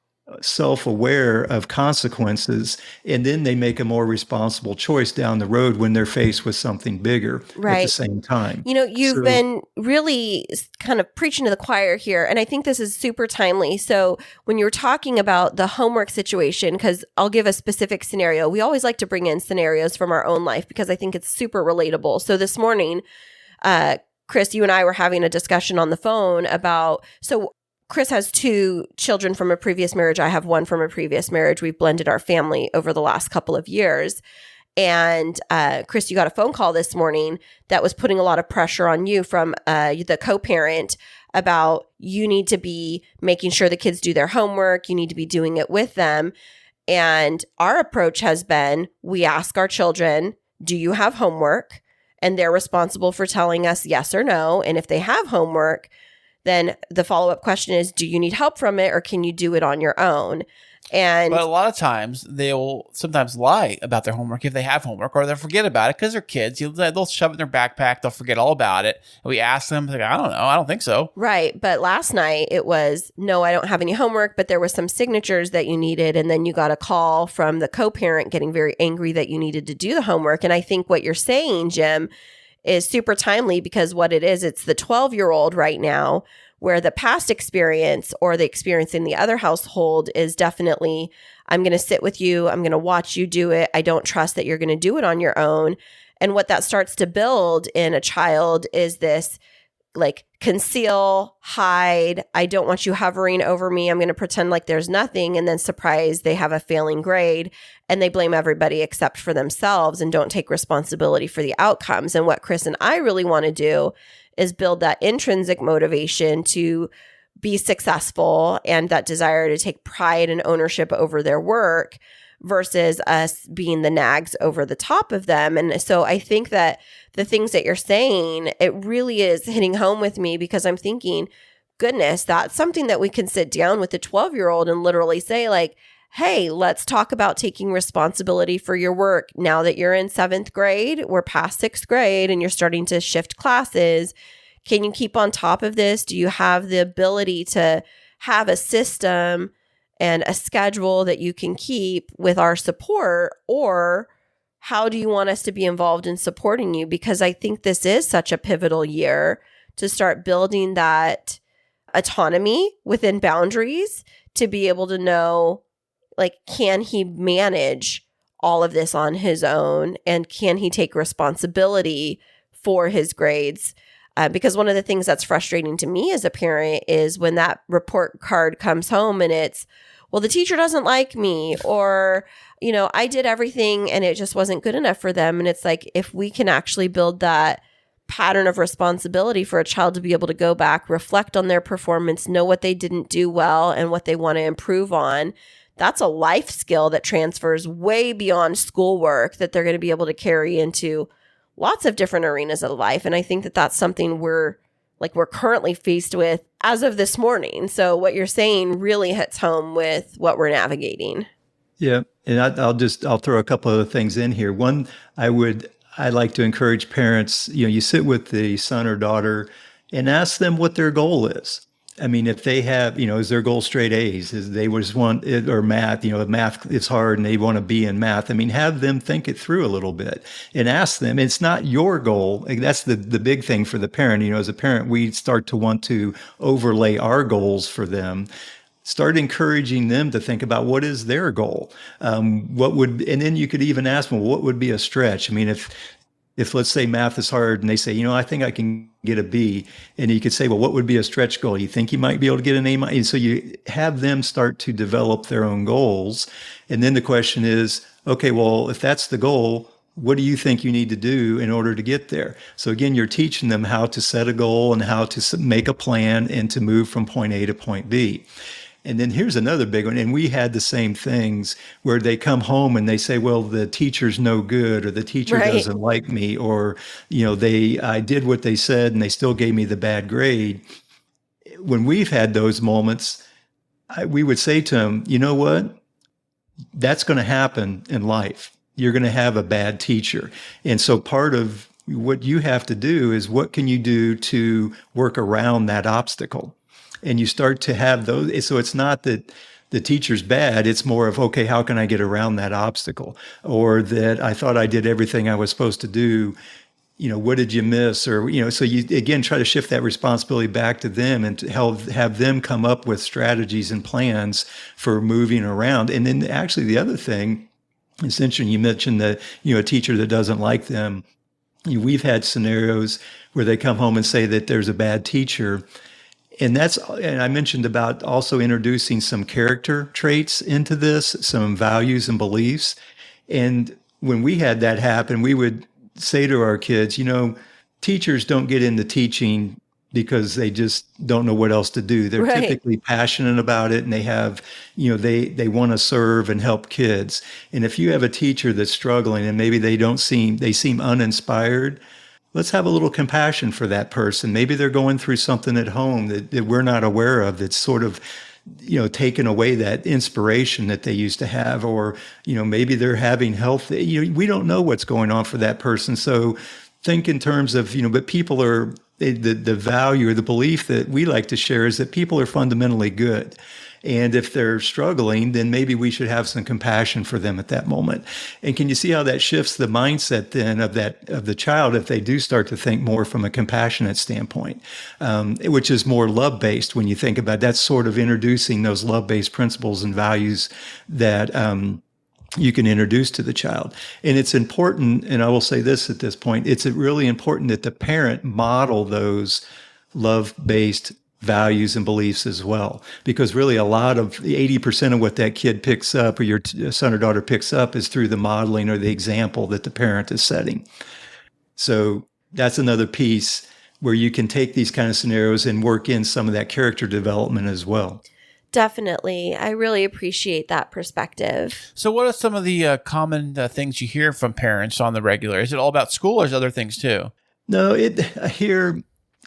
self-aware of consequences, and then they make a more responsible choice down the road when they're faced with something bigger at the Right. same time. You know, you've So- been really kind of preaching to the choir here, and I think this is super timely. So when you were talking about the homework situation, because I'll give a specific scenario. We always like to bring in scenarios from our own life because I think it's super relatable. So this morning, Kris, you and I were having a discussion on the phone about, so Kris has 2 children from a previous marriage. I have 1 from a previous marriage. We've blended our family over the last couple of years. And Kris, you got a phone call this morning that was putting a lot of pressure on you from the co-parent about you need to be making sure the kids do their homework. You need to be doing it with them. And our approach has been, we ask our children, do you have homework? And they're responsible for telling us yes or no. And if they have homework, then the follow-up question is, do you need help from it or can you do it on your own? And But a lot of times they'll sometimes lie about their homework if they have homework, or they'll forget about it because they're kids. They'll shove it in their backpack. They'll forget all about it. And we ask them, like, I don't know. I don't think so. right. But last night it was, no, I don't have any homework, but there was some signatures that you needed. And then you got a call from the co-parent getting very angry that you needed to do the homework. And I think what you're saying, Jim, is super timely because what it is, it's the 12-year-old right now where the past experience or the experience in the other household is definitely, I'm going to sit with you. I'm going to watch you do it. I don't trust that you're going to do it on your own. And what that starts to build in a child is this like conceal, hide. I don't want you hovering over me. I'm going to pretend like there's nothing. And then surprise, they have a failing grade and they blame everybody except for themselves and don't take responsibility for the outcomes. And what Kris and I really want to do is build that intrinsic motivation to be successful and that desire to take pride and ownership over their work versus us being the nags over the top of them. And so I think that the things that you're saying, it really is hitting home with me because I'm thinking, goodness, that's something that we can sit down with a 12-year-old and literally say like, hey, let's talk about taking responsibility for your work. Now that you're in 7th grade, we're past 6th grade and you're starting to shift classes. Can you keep on top of this? Do you have the ability to have a system and a schedule that you can keep with our support? Or how do you want us to be involved in supporting you? Because I think this is such a pivotal year to start building that autonomy within boundaries to be able to know, like, can he manage all of this on his own? And can he take responsibility for his grades? Because one of the things that's frustrating to me as a parent is when that report card comes home and it's, well, the teacher doesn't like me, or, you know, I did everything and it just wasn't good enough for them. And it's like, if we can actually build that pattern of responsibility for a child to be able to go back, reflect on their performance, know what they didn't do well and what they want to improve on, that's a life skill that transfers way beyond schoolwork that they're going to be able to carry into lots of different arenas of life. And I think that that's something we're currently faced with as of this morning. So what you're saying really hits home with what we're navigating. Yeah. And I'll throw a couple of things in here. One, I like to encourage parents, you sit with the son or daughter and ask them what their goal is. I mean, if they have, is their goal straight A's? Is they just want it, or math, math is hard and they want to be in math. I mean, have them think it through a little bit and ask them. It's not your goal. That's the big thing for the parent. As a parent, we start to want to overlay our goals for them. Start encouraging them to think about what is their goal. And then you could even ask them, what would be a stretch? I mean, if let's say math is hard and they say, I think I can get a B, and you could say, well, what would be a stretch goal? You think you might be able to get an A? And so you have them start to develop their own goals. And then the question is, okay, well, if that's the goal, what do you think you need to do in order to get there? So again, you're teaching them how to set a goal and how to make a plan and to move from point A to point B. And then here's another big one. And we had the same things where they come home and they say, well, the teacher's no good, or the teacher doesn't like me, or, I did what they said and they still gave me the bad grade. When we've had those moments, we would say to them, you know what? That's going to happen in life. You're going to have a bad teacher. And so part of what you have to do is, what can you do to work around that obstacle? And you start to have those. So it's not that the teacher's bad. It's more of, okay, how can I get around that obstacle? Or that I thought I did everything I was supposed to do. What did you miss? Or, so you, again, try to shift that responsibility back to them and to help have them come up with strategies and plans for moving around. And then actually the other thing, it's interesting, you mentioned that, a teacher that doesn't like them. We've had scenarios where they come home and say that there's a bad teacher. And I mentioned about also introducing some character traits into this, some values and beliefs. And when we had that happen, we would say to our kids, teachers don't get into teaching because they just don't know what else to do. They're Right. typically passionate about it, and they have, they want to serve and help kids. And if you have a teacher that's struggling and maybe they seem uninspired, let's have a little compassion for that person. Maybe they're going through something at home that we're not aware of, that's sort of, taken away that inspiration that they used to have, or, maybe they're having health. We don't know what's going on for that person. So think in terms of, but people are, the value or the belief that we like to share is that people are fundamentally good. And if they're struggling, then maybe we should have some compassion for them at that moment. And can you see how that shifts the mindset then of the child if they do start to think more from a compassionate standpoint, which is more love-based when you think about it. That's sort of introducing those love-based principles and values that you can introduce to the child. And it's important, and I will say this at this point, it's really important that the parent model those love-based values and beliefs as well, because really a lot of the 80% of what that kid picks up or your son or daughter picks up is through the modeling or the example that the parent is setting. So that's another piece where you can take these kind of scenarios and work in some of that character development as well. Definitely. I really appreciate that perspective. So what are some of the common things you hear from parents on the regular? Is it all about school, or is it other things too? No,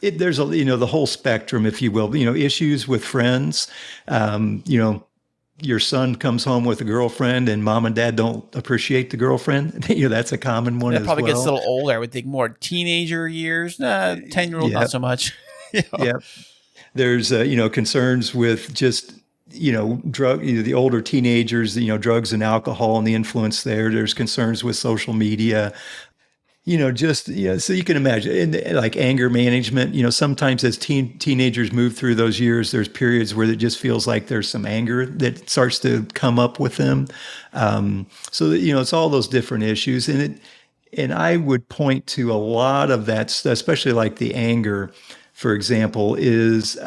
there's the whole spectrum, if you will, issues with friends. Your son comes home with a girlfriend and mom and dad don't appreciate the girlfriend. That's a common one as well. That probably gets a little older. I would think more teenager years. 10-year-old, not so much. Yeah. There's, concerns with just, the older teenagers, drugs and alcohol and the influence there. There's concerns with social media. So you can imagine, like anger management, sometimes as teenagers move through those years, there's periods where it just feels like there's some anger that starts to come up with them. So it's all those different issues. And I would point to a lot of that, especially like the anger, for example, is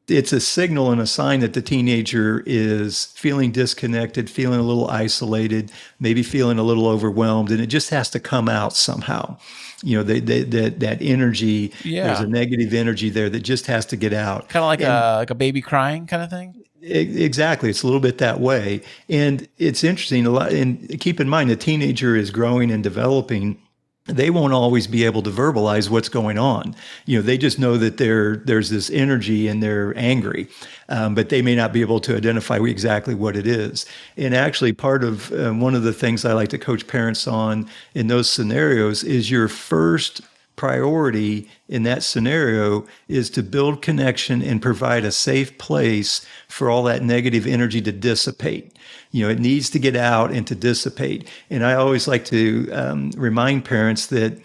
it's a signal and a sign that the teenager is feeling disconnected, feeling a little isolated, maybe feeling a little overwhelmed, and it just has to come out somehow. That energy, There's a negative energy there that just has to get out. Kind of like a baby crying kind of thing? Exactly. It's a little bit that way. And it's interesting, and keep in mind, the teenager is growing and developing. They won't always be able to verbalize what's going on. They just know that there's this energy and they're angry, but they may not be able to identify exactly what it is. And actually, part of one of the things I like to coach parents on in those scenarios is your first priority in that scenario is to build connection and provide a safe place for all that negative energy to dissipate. It needs to get out and to dissipate. And I always like to remind parents that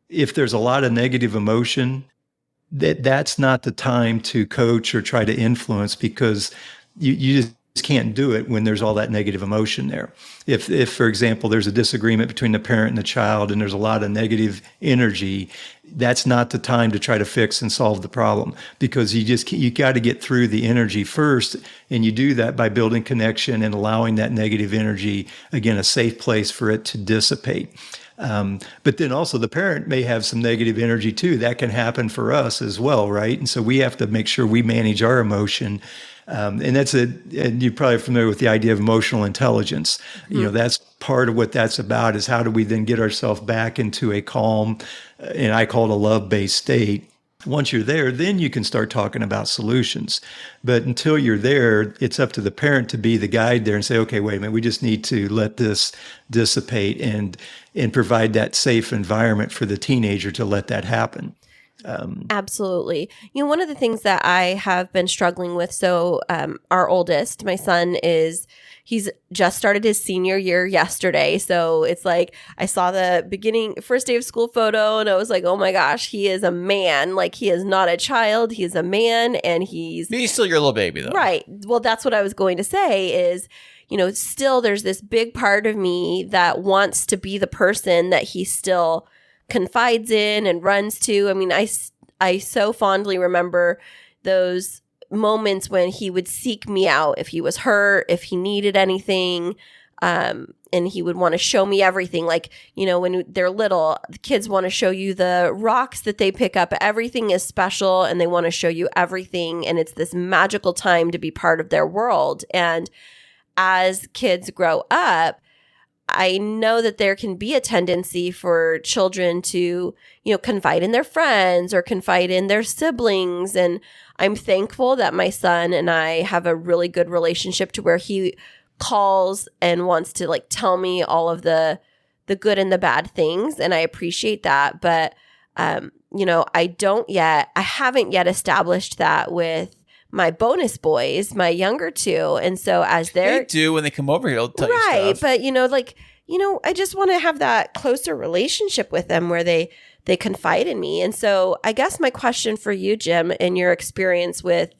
if there's a lot of negative emotion, that's not the time to coach or try to influence, because you just can't do it when there's all that negative emotion there. If, for example, there's a disagreement between the parent and the child and there's a lot of negative energy, that's not the time to try to fix and solve the problem, because you got to get through the energy first. And you do that by building connection and allowing that negative energy, again, a safe place for it to dissipate. But then also the parent may have some negative energy too. That can happen for us as well, right? And so we have to make sure we manage our emotion. And and you're probably familiar with the idea of emotional intelligence. Mm-hmm. That's part of what that's about, is how do we then get ourselves back into a calm, and I call it a love-based state. Once you're there, then you can start talking about solutions. But until you're there, it's up to the parent to be the guide there and say, okay, wait a minute, we just need to let this dissipate and provide that safe environment for the teenager to let that happen. Absolutely. One of the things that I have been struggling with, so our oldest, my son, he's just started his senior year yesterday. So it's like I saw the first day of school photo and I was like, oh my gosh, he is a man. Like, he is not a child. He is a man, and he's still your little baby, though. Right. Well, that's what I was going to say is, still there's this big part of me that wants to be the person that he still confides in and runs to. I mean, I so fondly remember those moments when he would seek me out if he was hurt, if he needed anything, and he would want to show me everything. Like, when they're little, the kids want to show you the rocks that they pick up. Everything is special, and they want to show you everything, and it's this magical time to be part of their world. And as kids grow up, I know that there can be a tendency for children to, confide in their friends or confide in their siblings. And I'm thankful that my son and I have a really good relationship to where he calls and wants to tell me all of the good and the bad things. And I appreciate that. But, I haven't yet established that with my bonus boys, my younger two. And so as they do when they come over here, they'll tell you stuff. Right. But, I just want to have that closer relationship with them where they confide in me. And so I guess my question for you, Jim, in your experience with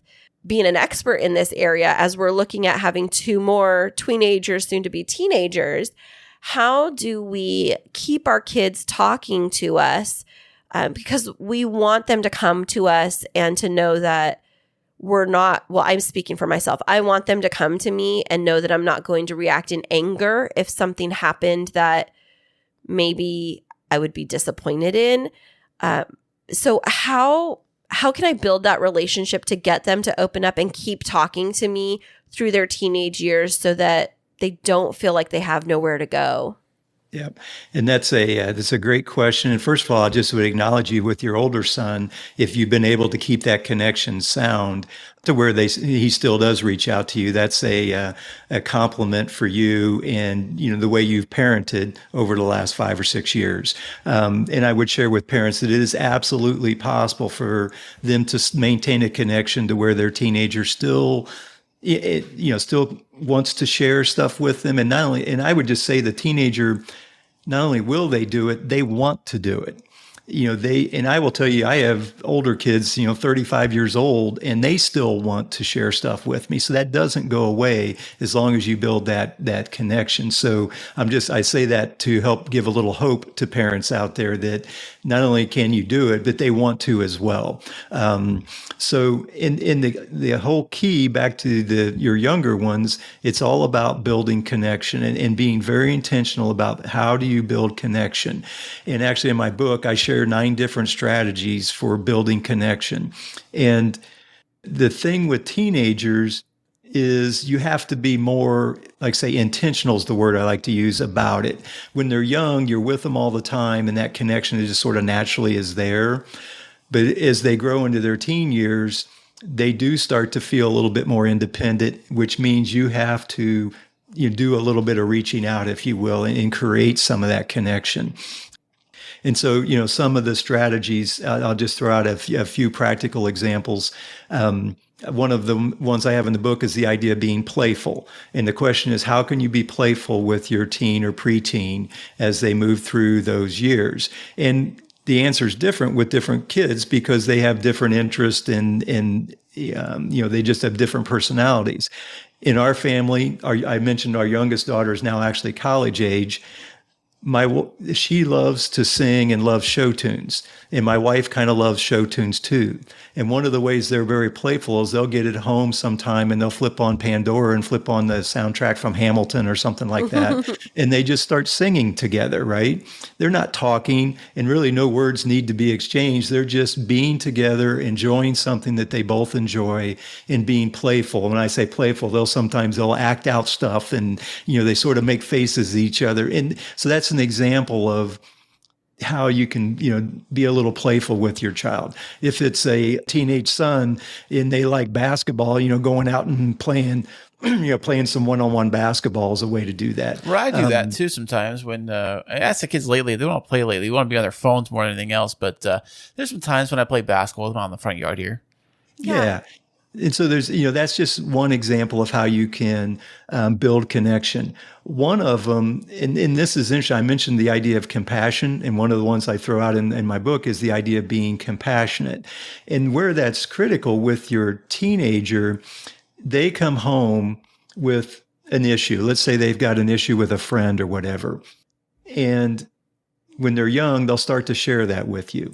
being an expert in this area, as we're looking at having two more teenagers, soon to be teenagers, how do we keep our kids talking to us? Because we want them to come to us and to know that we're not, well, I'm speaking for myself. I want them to come to me and know that I'm not going to react in anger if something happened that maybe I would be disappointed in. So how can I build that relationship to get them to open up and keep talking to me through their teenage years so that they don't feel like they have nowhere to go? Yeah, and that's a great question. And first of all, I just would acknowledge you with your older son, if you've been able to keep that connection sound to where he still does reach out to you. That's a compliment for you and the way you've parented over the last 5 or 6 years. And I would share with parents that it is absolutely possible for them to maintain a connection to where their teenager still wants to share stuff with them. And I would just say the teenager, not only will they do it, they want to do it. And I will tell you, I have older kids, 35 years old, and they still want to share stuff with me. So that doesn't go away as long as you build that connection. So I say that to help give a little hope to parents out there that not only can you do it, but they want to as well. So in the whole key back to your younger ones, it's all about building connection and being very intentional about how do you build connection. And actually in my book, I share 9 different strategies for building connection. And the thing with teenagers is you have to be more, intentional is the word I like to use about it. When they're young, you're with them all the time, and that connection is just sort of naturally is there. But as they grow into their teen years, they do start to feel a little bit more independent, which means you have to do a little bit of reaching out, if you will, and create some of that connection. And so, some of the strategies, I'll just throw out a few practical examples. One of the ones I have in the book is the idea of being playful. And the question is, how can you be playful with your teen or preteen as they move through those years? And the answer is different with different kids because they have different interests and they just have different personalities. In our family, I mentioned our youngest daughter is now actually college age. She loves to sing and loves show tunes. And my wife kind of loves show tunes too. And one of the ways they're very playful is they'll get at home sometime and they'll flip on Pandora and flip on the soundtrack from Hamilton or something like that. And they just start singing together, right? They're not talking and really no words need to be exchanged. They're just being together, enjoying something that they both enjoy and being playful. When I say playful, they'll act out stuff and, they sort of make faces at each other. And so that's an example of how you can, be a little playful with your child. If it's a teenage son and they like basketball, going out and playing playing some one-on-one basketball is a way to do that. Right, I do that too sometimes when I ask the kids lately, they don't want to play lately. They want to be on their phones more than anything else. But there's some times when I play basketball with them out in the front yard here. Yeah. And so there's, that's just one example of how you can build connection. One of them, and this is interesting, I mentioned the idea of compassion, and one of the ones I throw out in my book is the idea of being compassionate. And where that's critical with your teenager, they come home with an issue. Let's say they've got an issue with a friend or whatever. And when they're young, they'll start to share that with you.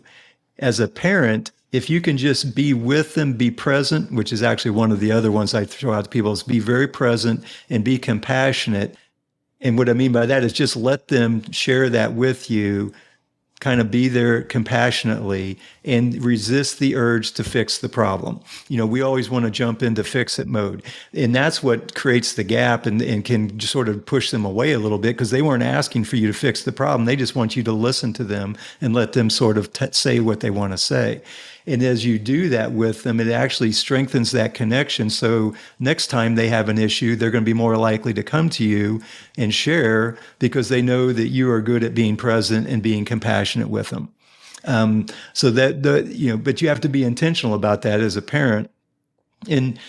As a parent, if you can just be with them, be present, which is actually one of the other ones I throw out to people, is be very present and be compassionate. And what I mean by that is just let them share that with you, kind of be there compassionately and resist the urge to fix the problem. We always want to jump into fix it mode. And that's what creates the gap and can just sort of push them away a little bit because they weren't asking for you to fix the problem. They just want you to listen to them and let them sort of say what they want to say. And as you do that with them, it actually strengthens that connection. So next time they have an issue, they're going to be more likely to come to you and share because they know that you are good at being present and being compassionate with them. So that but you have to be intentional about that as a parent. And,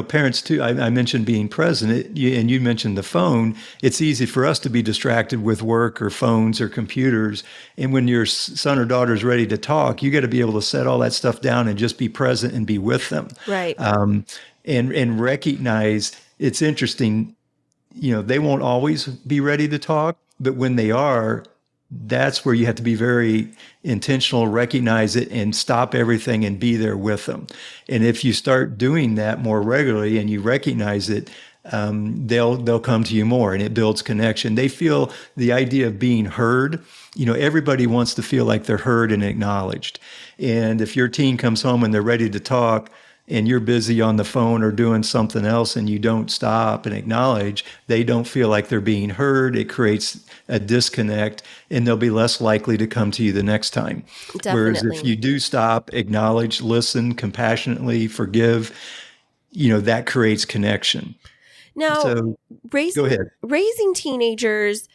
parents too, I mentioned being present and you mentioned the phone. It's easy for us to be distracted with work or phones or computers. And when your son or daughter is ready to talk, you got to be able to set all that stuff down and just be present and be with them. Right. And recognize it's interesting, they won't always be ready to talk, but when they are, that's where you have to be very intentional, recognize it, and stop everything and be there with them. And if you start doing that more regularly and you recognize it, they'll come to you more, and it builds connection. They feel the idea of being heard. Everybody wants to feel like they're heard and acknowledged. And if your teen comes home and they're ready to talk, and you're busy on the phone or doing something else and you don't stop and acknowledge, they don't feel like they're being heard. It creates a disconnect and they'll be less likely to come to you the next time. Definitely. Whereas if you do stop, acknowledge, listen, compassionately, forgive, that creates connection. Now, go ahead. Raising teenagers,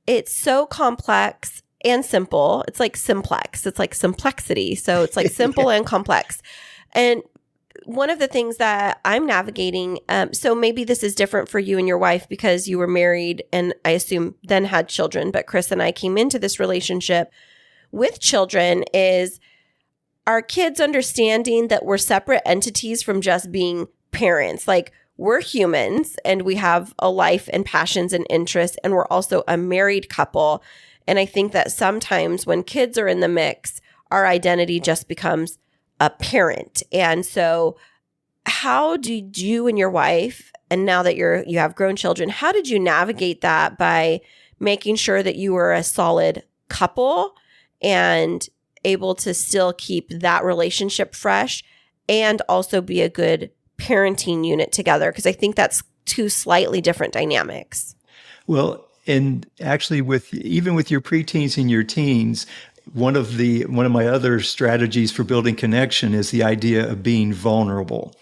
it's so complex and simple. It's like simplex. It's like simplexity. So it's like simple and complex. And one of the things that I'm navigating, so maybe this is different for you and your wife because you were married and I assume then had children, but Kris and I came into this relationship with children, is our kids understanding that we're separate entities from just being parents. Like, we're humans and we have a life and passions and interests, and we're also a married couple. And I think that sometimes when kids are in the mix, our identity just becomes a parent. And so how did you and your wife, and now that you have grown children, how did you navigate that by making sure that you were a solid couple and able to still keep that relationship fresh and also be a good parenting unit together? Because I think that's two slightly different dynamics. Well, and actually even with your preteens and your teens, one of my other strategies for building connection is the idea of being vulnerable.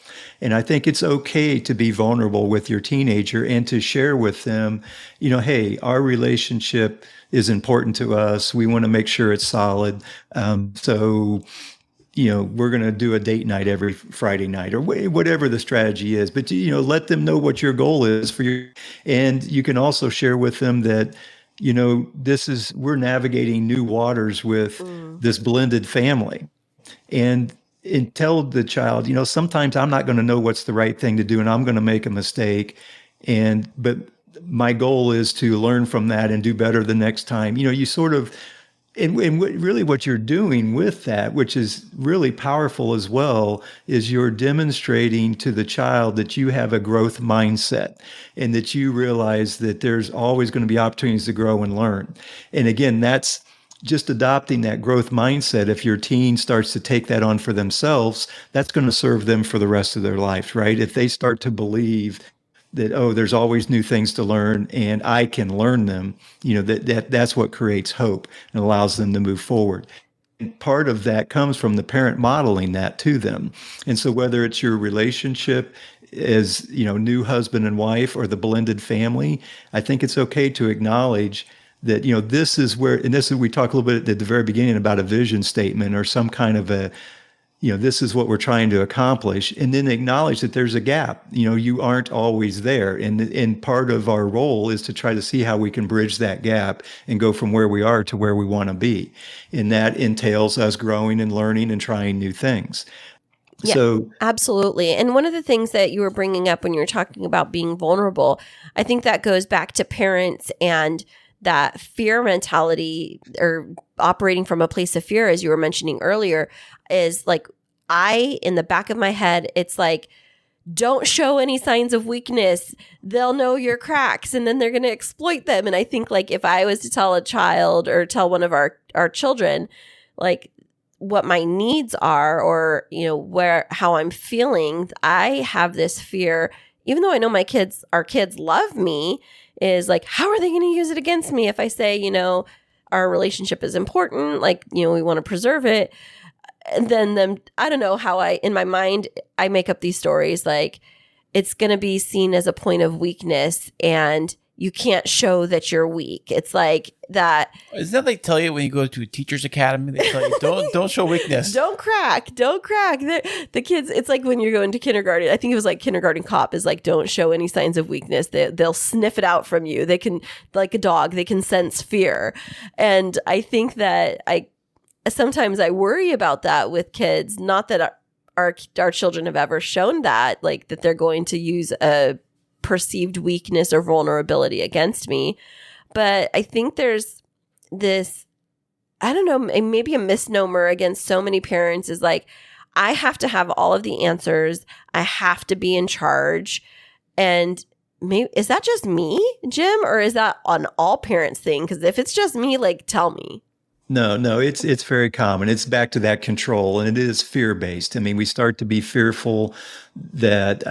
And I think it's okay to be vulnerable with your teenager and to share with them, hey, our relationship is important to us. We want to make sure it's solid. So we're going to do a date night every Friday night or whatever the strategy is. But, let them know what your goal is and you can also share with them that, we're navigating new waters with this blended family. And tell the child, sometimes I'm not going to know what's the right thing to do and I'm going to make a mistake. But my goal is to learn from that and do better the next time. You sort of, and really what you're doing with that, which is really powerful as well, is you're demonstrating to the child that you have a growth mindset and that you realize that there's always going to be opportunities to grow and learn. And again, that's just adopting that growth mindset. If your teen starts to take that on for themselves, that's going to serve them for the rest of their life, right? If they start to believe that, there's always new things to learn and I can learn them, that's what creates hope and allows them to move forward. And part of that comes from the parent modeling that to them. And so whether it's your relationship, as, new husband and wife or the blended family, I think it's okay to acknowledge that, this is where, and this is, we talk a little bit at the very beginning about a vision statement or some kind of a, this is what we're trying to accomplish, and then acknowledge that there's a gap. You aren't always there. And part of our role is to try to see how we can bridge that gap and go from where we are to where we want to be. And that entails us growing and learning and trying new things. Yeah, So, absolutely. And one of the things that you were bringing up when you were talking about being vulnerable, I think that goes back to parents and that fear mentality, or operating from a place of fear, as you were mentioning earlier, is like, in the back of my head, it's like, don't show any signs of weakness. They'll know your cracks and then they're going to exploit them. And I think, like, if I was to tell a child or tell one of our children, like, what my needs are, or, how I'm feeling, I have this fear, even though I know our kids love me, is like, how are they going to use it against me if I say, our relationship is important, like, we want to preserve it. And then I don't know how in my mind, I make up these stories like it's going to be seen as a point of weakness and you can't show that you're weak. It's like that. Isn't that they tell you when you go to a teacher's academy? They tell you don't show weakness. Don't crack. The kids. It's like when you're going to kindergarten. I think it was like Kindergarten Cop is like, don't show any signs of weakness. They'll sniff it out from you. They can, like a dog, they can sense fear. And I think that sometimes I worry about that with kids. Not that our children have ever shown that, like that they're going to use a perceived weakness or vulnerability against me. But I think there's this, I don't know, maybe a misnomer against so many parents is like, I have to have all of the answers. I have to be in charge. And maybe, is that just me, Jim? Or is that an all parents thing? Because if it's just me, like, tell me. No, it's very common. It's back to that control, and it is fear-based. I mean, we start to be fearful that,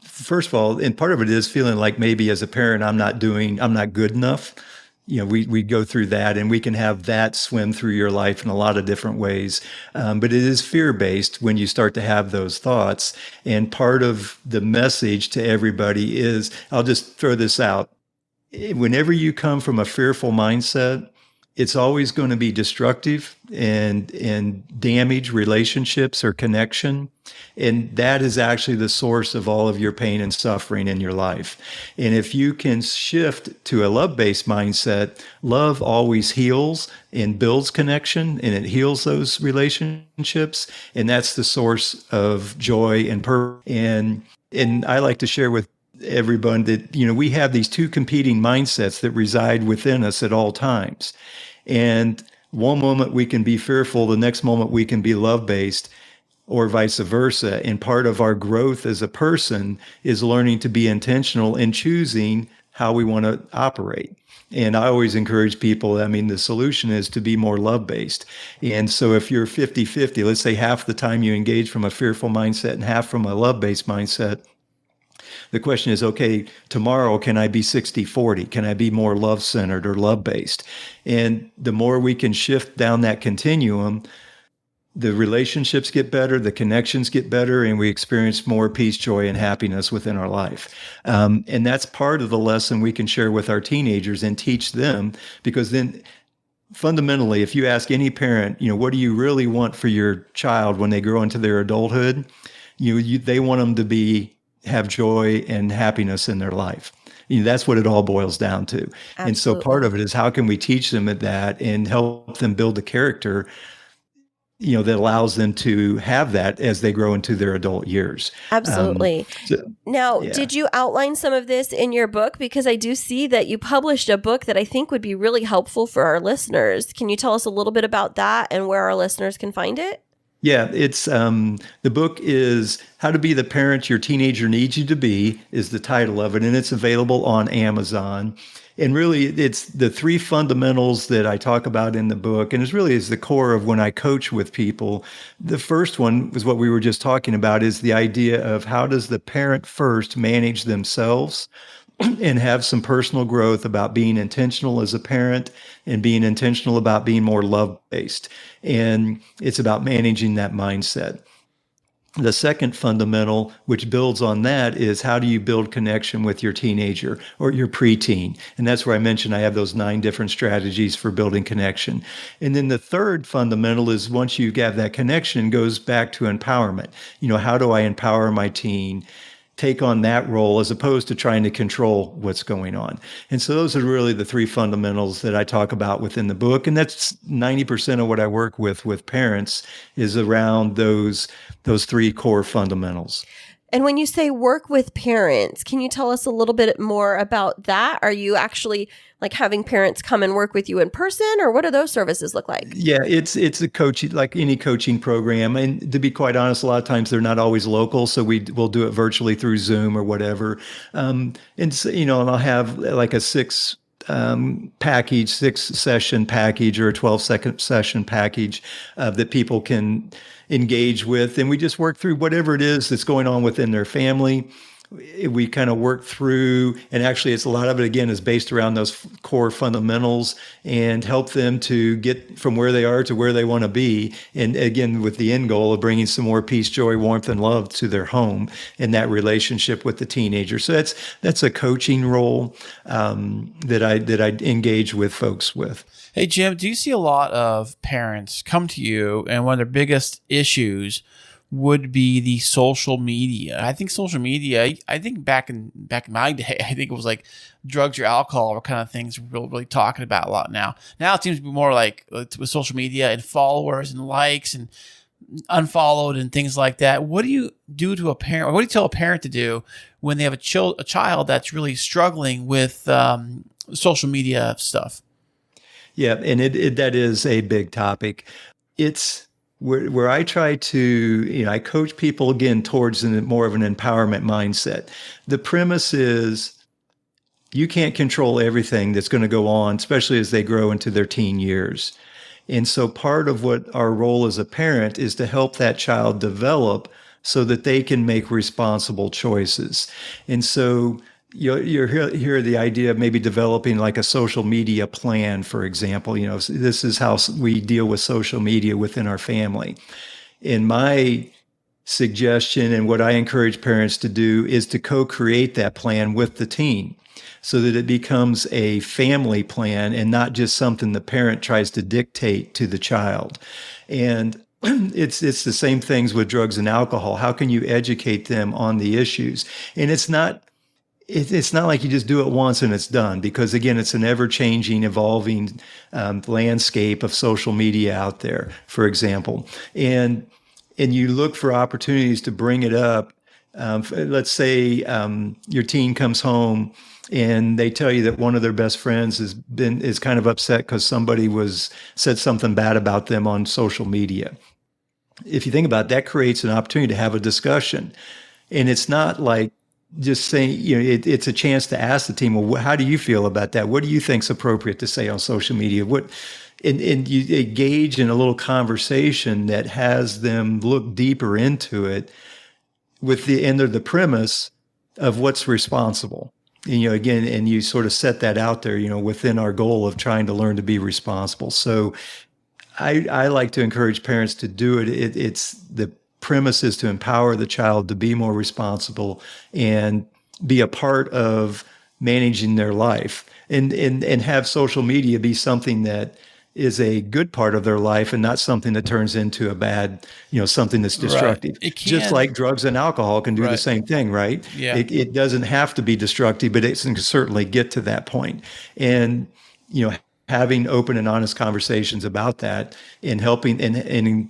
first of all, and part of it is feeling like maybe as a parent, I'm not good enough. We go through that, and we can have that swim through your life in a lot of different ways. But it is fear-based when you start to have those thoughts. And part of the message to everybody is, I'll just throw this out. Whenever you come from a fearful mindset, it's always going to be destructive and damage relationships or connection. And that is actually the source of all of your pain and suffering in your life. And if you can shift to a love-based mindset, love always heals and builds connection, and it heals those relationships. And that's the source of joy and purpose. And I like to share with everyone that, we have these two competing mindsets that reside within us at all times. And one moment we can be fearful, the next moment we can be love-based, or vice versa. And part of our growth as a person is learning to be intentional and choosing how we want to operate. And I always encourage people, the solution is to be more love-based. And so if you're 50-50, let's say half the time you engage from a fearful mindset and half from a love-based mindset, the question is, okay, tomorrow, can I be 60-40? Can I be more love-centered or love-based? And the more we can shift down that continuum, the relationships get better, the connections get better, and we experience more peace, joy, and happiness within our life. And that's part of the lesson we can share with our teenagers and teach them, because then fundamentally, if you ask any parent, what do you really want for your child when they grow into their adulthood? They want them to have joy and happiness in their life. That's what it all boils down to. Absolutely. And so part of it is, how can we teach them that and help them build a character, that allows them to have that as they grow into their adult years. Absolutely. Did you outline some of this in your book? Because I do see that you published a book that I think would be really helpful for our listeners. Can you tell us a little bit about that and where our listeners can find it? Yeah, it's the book is How to Be the Parent Your Teenager Needs You to Be is the title of it, and it's available on Amazon. And really, it's the three fundamentals that I talk about in the book, and it really is the core of when I coach with people. The first one was what we were just talking about, is the idea of how does the parent first manage themselves and have some personal growth about being intentional as a parent and being intentional about being more love-based. And it's about managing that mindset. The second fundamental, which builds on that, is how do you build connection with your teenager or your preteen? And that's where I mentioned I have those 9 different strategies for building connection. And then the third fundamental is once you have that connection, goes back to empowerment. How do I empower my teen? Take on that role as opposed to trying to control what's going on. And so those are really the 3 fundamentals that I talk about within the book. And that's 90% of what I work with parents is around those 3 core fundamentals. And when you say work with parents, can you tell us a little bit more about that? Are you actually like having parents come and work with you in person, or what do those services look like? Yeah, it's a coaching, like any coaching program. And to be quite honest, a lot of times they're not always local. So we'll do it virtually through Zoom or whatever. And so, and I'll have like a 6 session package or a 12 session package that people can engage with. And we just work through whatever it is that's going on within their family. We kind of work through, and actually it's a lot of it, again, is based around those core fundamentals and help them to get from where they are to where they want to be. And again, with the end goal of bringing some more peace, joy, warmth, and love to their home and that relationship with the teenager. So that's a coaching role that I engage with folks with. Hey, Jim, do you see a lot of parents come to you and one of their biggest issues would be the social media? I think social media, back in my day, I think it was like drugs or alcohol or kind of things we're really talking about a lot now. Now it seems to be more like with social media and followers and likes and unfollowed and things like that. What do you do to a parent? Or what do you tell a parent to do when they have a child that's really struggling with social media stuff? Yeah, and that is a big topic. It's where I try to, I coach people again towards more of an empowerment mindset. The premise is you can't control everything that's going to go on, especially as they grow into their teen years. And so part of what our role as a parent is to help that child develop so that they can make responsible choices. And so you're here the idea of maybe developing like a social media plan, for example. This is how we deal with social media within our family. And my suggestion and what I encourage parents to do is to co-create that plan with the teen so that it becomes a family plan and not just something the parent tries to dictate to the child. And it's the same things with drugs and alcohol. How can you educate them on the issues? And it's not like you just do it once and it's done, because again, it's an ever-changing, evolving landscape of social media out there, for example. And you look for opportunities to bring it up. Let's say your teen comes home and they tell you that one of their best friends is kind of upset because somebody said something bad about them on social media. If you think about it, that creates an opportunity to have a discussion. And it's not like just saying, it's a chance to ask the team, well, how do you feel about that? What do you think is appropriate to say on social media? And you engage in a little conversation that has them look deeper into it with the end of the premise of what's responsible. And, again, and you sort of set that out there, within our goal of trying to learn to be responsible. So I like to encourage parents to do it. It's the premise is to empower the child to be more responsible and be a part of managing their life, and have social media be something that is a good part of their life and not something that turns into a bad, something that's destructive. Right. Just like drugs and alcohol can do the same thing, right? Yeah. It doesn't have to be destructive, but it can certainly get to that point. And, having open and honest conversations about that and helping and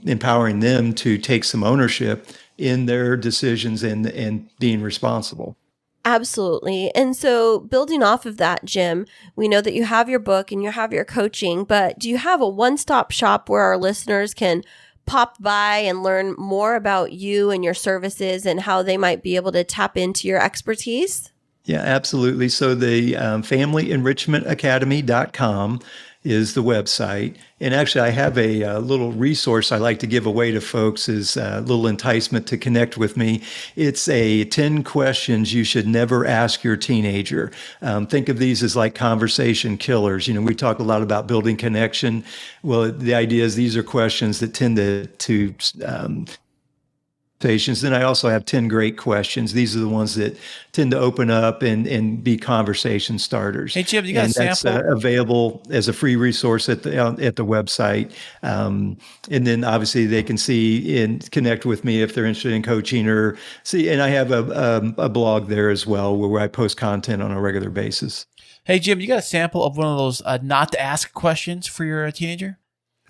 empowering them to take some ownership in their decisions and being responsible. Absolutely. And so building off of that, Jim, we know that you have your book and you have your coaching, but do you have a one-stop shop where our listeners can pop by and learn more about you and your services and how they might be able to tap into your expertise? Yeah, absolutely. So the Family Enrichment Academy.com is the website. And actually, I have a little resource I like to give away to folks as a little enticement to connect with me. It's 10 questions you should never ask your teenager. Think of these as like conversation killers. We talk a lot about building connection. Well, the idea is these are questions that tend to conversations. Then I also have 10 great questions. These are the ones that tend to open up and be conversation starters. Hey, Jim, you got a sample? That's available as a free resource at the website. And then obviously they can see and connect with me if they're interested in coaching or see. And I have a blog there as well where I post content on a regular basis. Hey, Jim, you got a sample of one of those not to ask questions for your teenager?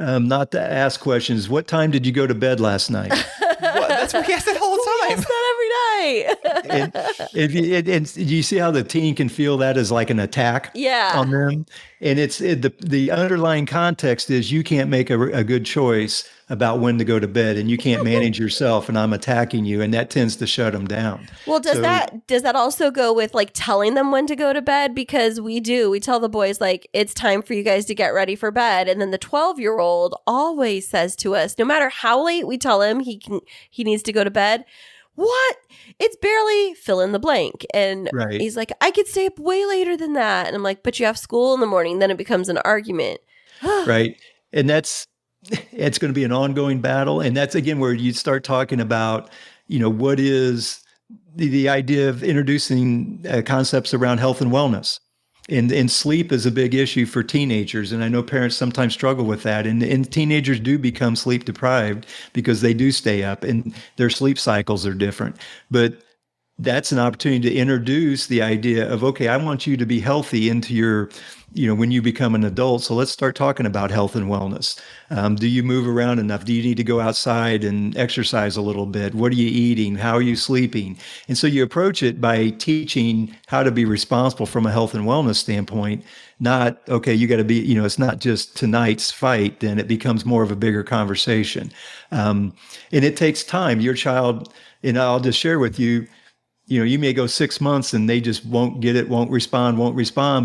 Not to ask questions. What time did you go to bed last night? What? That's what he asked the whole time. Yes, that every night. And you see how the teen can feel that as like an attack on them? And the underlying context is you can't make a good choice about when to go to bed and you can't manage yourself and I'm attacking you, and that tends to shut them down. Well, does that also go with like telling them when to go to bed? Because we tell the boys like it's time for you guys to get ready for bed, and then the 12-year-old always says to us, no matter how late we tell him he needs to go to bed, what? It's barely fill in the blank. And he's like, I could stay up way later than that. And I'm like, but you have school in the morning. Then it becomes an argument. Right. And it's going to be an ongoing battle. And that's, again, where you start talking about, what is the idea of introducing concepts around health and wellness. And sleep is a big issue for teenagers. And I know parents sometimes struggle with that. And teenagers do become sleep deprived because they do stay up and their sleep cycles are different. But that's an opportunity to introduce the idea of, okay, I want you to be healthy into your, when you become an adult. So let's start talking about health and wellness. Do you move around enough? Do you need to go outside and exercise a little bit? What are you eating? How are you sleeping? And so you approach it by teaching how to be responsible from a health and wellness standpoint, not, okay, you got to be, it's not just tonight's fight, then it becomes more of a bigger conversation. And it takes time. Your child, and I'll just share with you, you may go 6 months and they just won't get it, won't respond.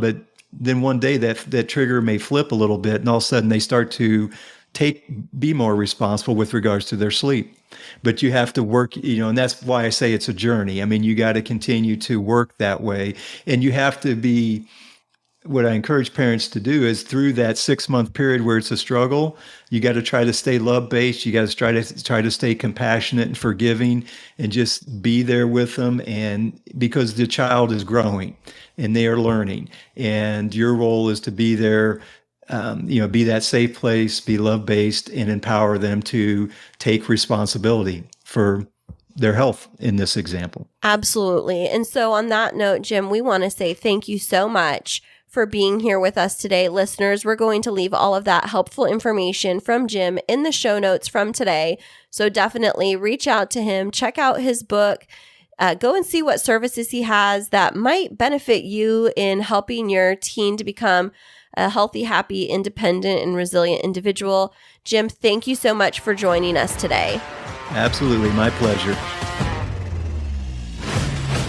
But then one day that trigger may flip a little bit and all of a sudden they start to be more responsible with regards to their sleep. But you have to work, and that's why I say it's a journey. I mean, you got to continue to work that way. And you have to be, what I encourage parents to do is through that 6-month period where it's a struggle, you got to try to stay love-based. You got to try to stay compassionate and forgiving and just be there with them. And because the child is growing and they are learning, and your role is to be there, be that safe place, be love-based, and empower them to take responsibility for their health in this example. Absolutely. And so on that note, Jim, we want to say thank you so much for being here with us today. Listeners, we're going to leave all of that helpful information from Jim in the show notes from today. So definitely reach out to him, check out his book, go and see what services he has that might benefit you in helping your teen to become a healthy, happy, independent, and resilient individual. Jim, thank you so much for joining us today. Absolutely. My pleasure.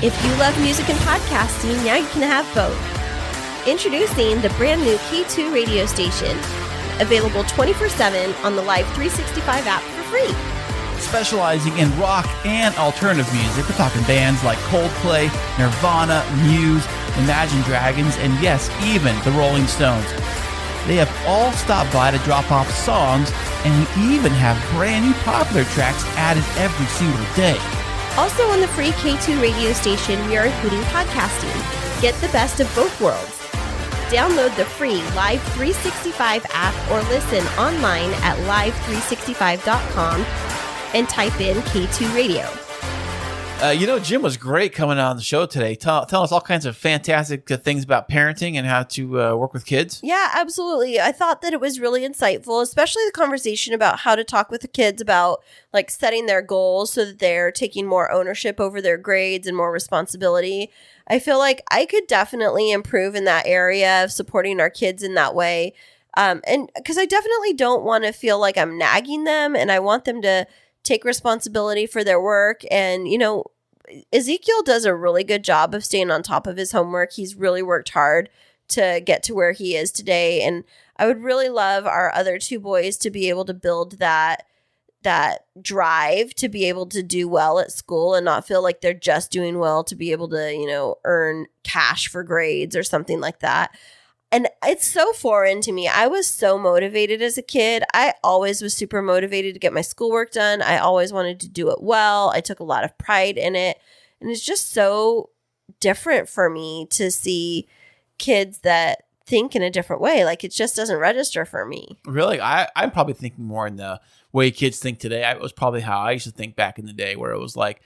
If you love music and podcasting, now you can have both. Introducing the brand new K2 radio station, available 24/7 on the Live 365 app for free. Specializing in rock and alternative music, we're talking bands like Coldplay, Nirvana, Muse, Imagine Dragons, and yes, even the Rolling Stones. They have all stopped by to drop off songs and even have brand new popular tracks added every single day. Also on the free K2 radio station, we are including podcasting. Get the best of both worlds. Download the free Live 365 app or listen online at live365.com and type in K2 Radio. Jim was great coming on the show today. Tell us all kinds of fantastic things about parenting and how to work with kids. Yeah, absolutely. I thought that it was really insightful, especially the conversation about how to talk with the kids about like setting their goals so that they're taking more ownership over their grades and more responsibility. I feel like I could definitely improve in that area of supporting our kids in that way. And because I definitely don't want to feel like I'm nagging them, and I want them to take responsibility for their work. And, Ezekiel does a really good job of staying on top of his homework. He's really worked hard to get to where he is today. And I would really love our other two boys to be able to build that drive to be able to do well at school and not feel like they're just doing well to be able to, earn cash for grades or something like that. And it's so foreign to me. I was so motivated as a kid. I always was super motivated to get my schoolwork done. I always wanted to do it well. I took a lot of pride in it. And it's just so different for me to see kids that think in a different way. Like, it just doesn't register for me. Really? I'm probably thinking more in the way kids think today. It was probably how I used to think back in the day, where it was like,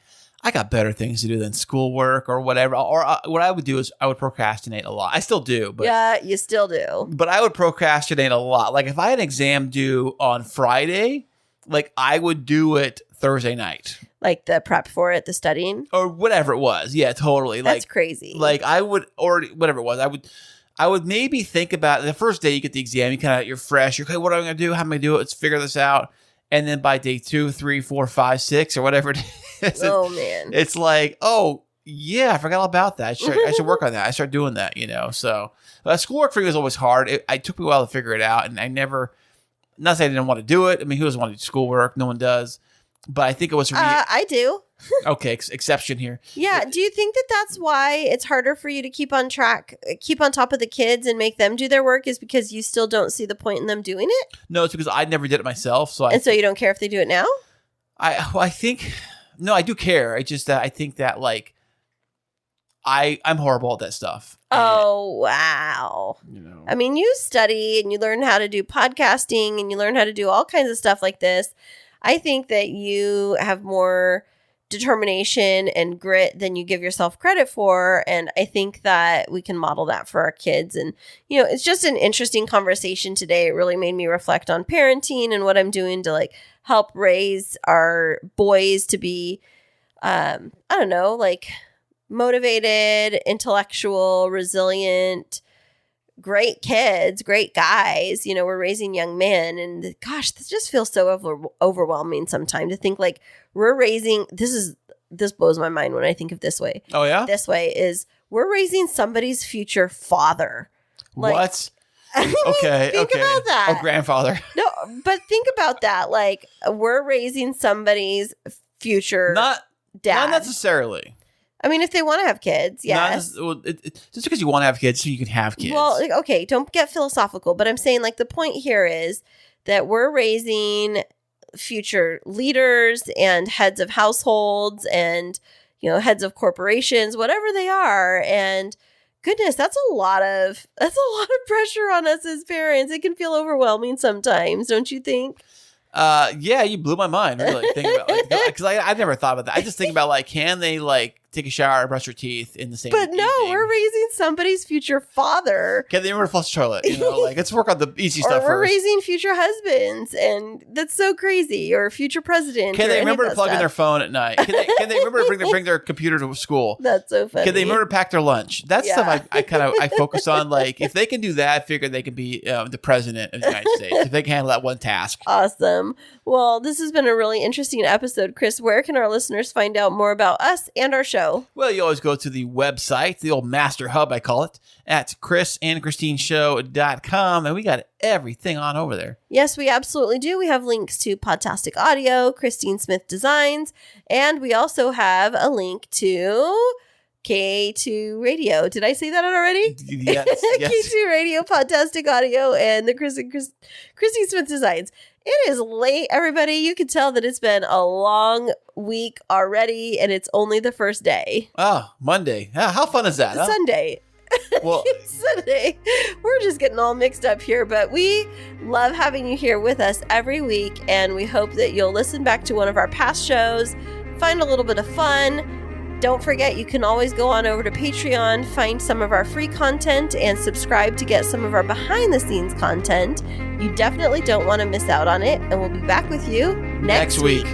I got better things to do than schoolwork or whatever. Or what I would do is I would procrastinate a lot. I still do. But yeah, you still do. But I would procrastinate a lot. Like, if I had an exam due on Friday, like, I would do it Thursday night. Like the prep for it, the studying? Or whatever it was. Yeah, totally. That's crazy. Like, I would, or whatever it was, I would maybe think about the first day you get the exam, you're fresh. You're okay, what am I going to do? How am I going to do it? Let's figure this out. And then by day 2, 3, 4, 5, 6, or whatever it is, man, it's like, oh yeah, I forgot all about that. I should work on that. I start doing that, So schoolwork for me was always hard. It took me a while to figure it out, and I never. Not saying I didn't want to do it. I mean, who doesn't want to do schoolwork? No one does. But I think it was for me. I do. Okay, exception here. Yeah. Do you think that that's why it's harder for you to keep on track, keep on top of the kids and make them do their work, is because you still don't see the point in them doing it? No, it's because I never did it myself. So you don't care if they do it now? I think, no, I do care. I just, I think that, like, I'm horrible at that stuff. Oh, wow. I mean, you study and you learn how to do podcasting and you learn how to do all kinds of stuff like this. I think that you have more determination and grit than you give yourself credit for. And I think that we can model that for our kids. And, it's just an interesting conversation today. It really made me reflect on parenting and what I'm doing to, like, help raise our boys to be, I don't know, like, motivated, intellectual, resilient, great kids, great guys. We're raising young men, and gosh, this just feels so overwhelming sometimes to think, like, we're raising, this blows my mind when I think of this way. Oh yeah? This way is, we're raising somebody's future father. Like, what? I mean, okay. Think about that. Oh, grandfather. No, but think about that. Like, we're raising somebody's future dad. Not necessarily. I mean, if they want to have kids, yes. Just because you want to have kids, so you can have kids. Well, okay, don't get philosophical, but I'm saying, like, the point here is that we're raising future leaders and heads of households and, heads of corporations, whatever they are. And goodness, that's a lot of pressure on us as parents. It can feel overwhelming sometimes, don't you think? Yeah, you blew my mind. Really, think about, because I never thought about that. I just think about, like, can they, like, take a shower and brush their teeth in the same? But no, evening? we're raising somebody's future father. Can they remember to flush the toilet? Like, let's work on the easy stuff first. Or we're raising future husbands, and that's so crazy. Or future president. Can they remember to plug in their phone at night? Can they remember to bring their computer to school? That's so funny. Can they remember to pack their lunch? That's stuff I focus on. Like, if they can do that, I figure they can be the president of the United States if they can handle that one task. Awesome. Well, this has been a really interesting episode. Chris, where can our listeners find out more about us and our show? Well, you always go to the website, the old master hub, I call it, at krisandkristineshow.com, and we got everything on over there. Yes, we absolutely do. We have links to Podtastic Audio, Christine Smith Designs, and we also have a link to K2 Radio. Did I say that already? Yes. K2 Radio, Podtastic Audio, and the Christine Smith Designs. It is late, everybody. You can tell that it's been a long week already, and it's only the first day. Oh, Monday. How fun is that? Huh? Sunday. Well, Sunday. We're just getting all mixed up here, but we love having you here with us every week, and we hope that you'll listen back to one of our past shows, find a little bit of fun. Don't forget, you can always go on over to Patreon, find some of our free content, and subscribe to get some of our behind-the-scenes content. You definitely don't want to miss out on it, and we'll be back with you next week.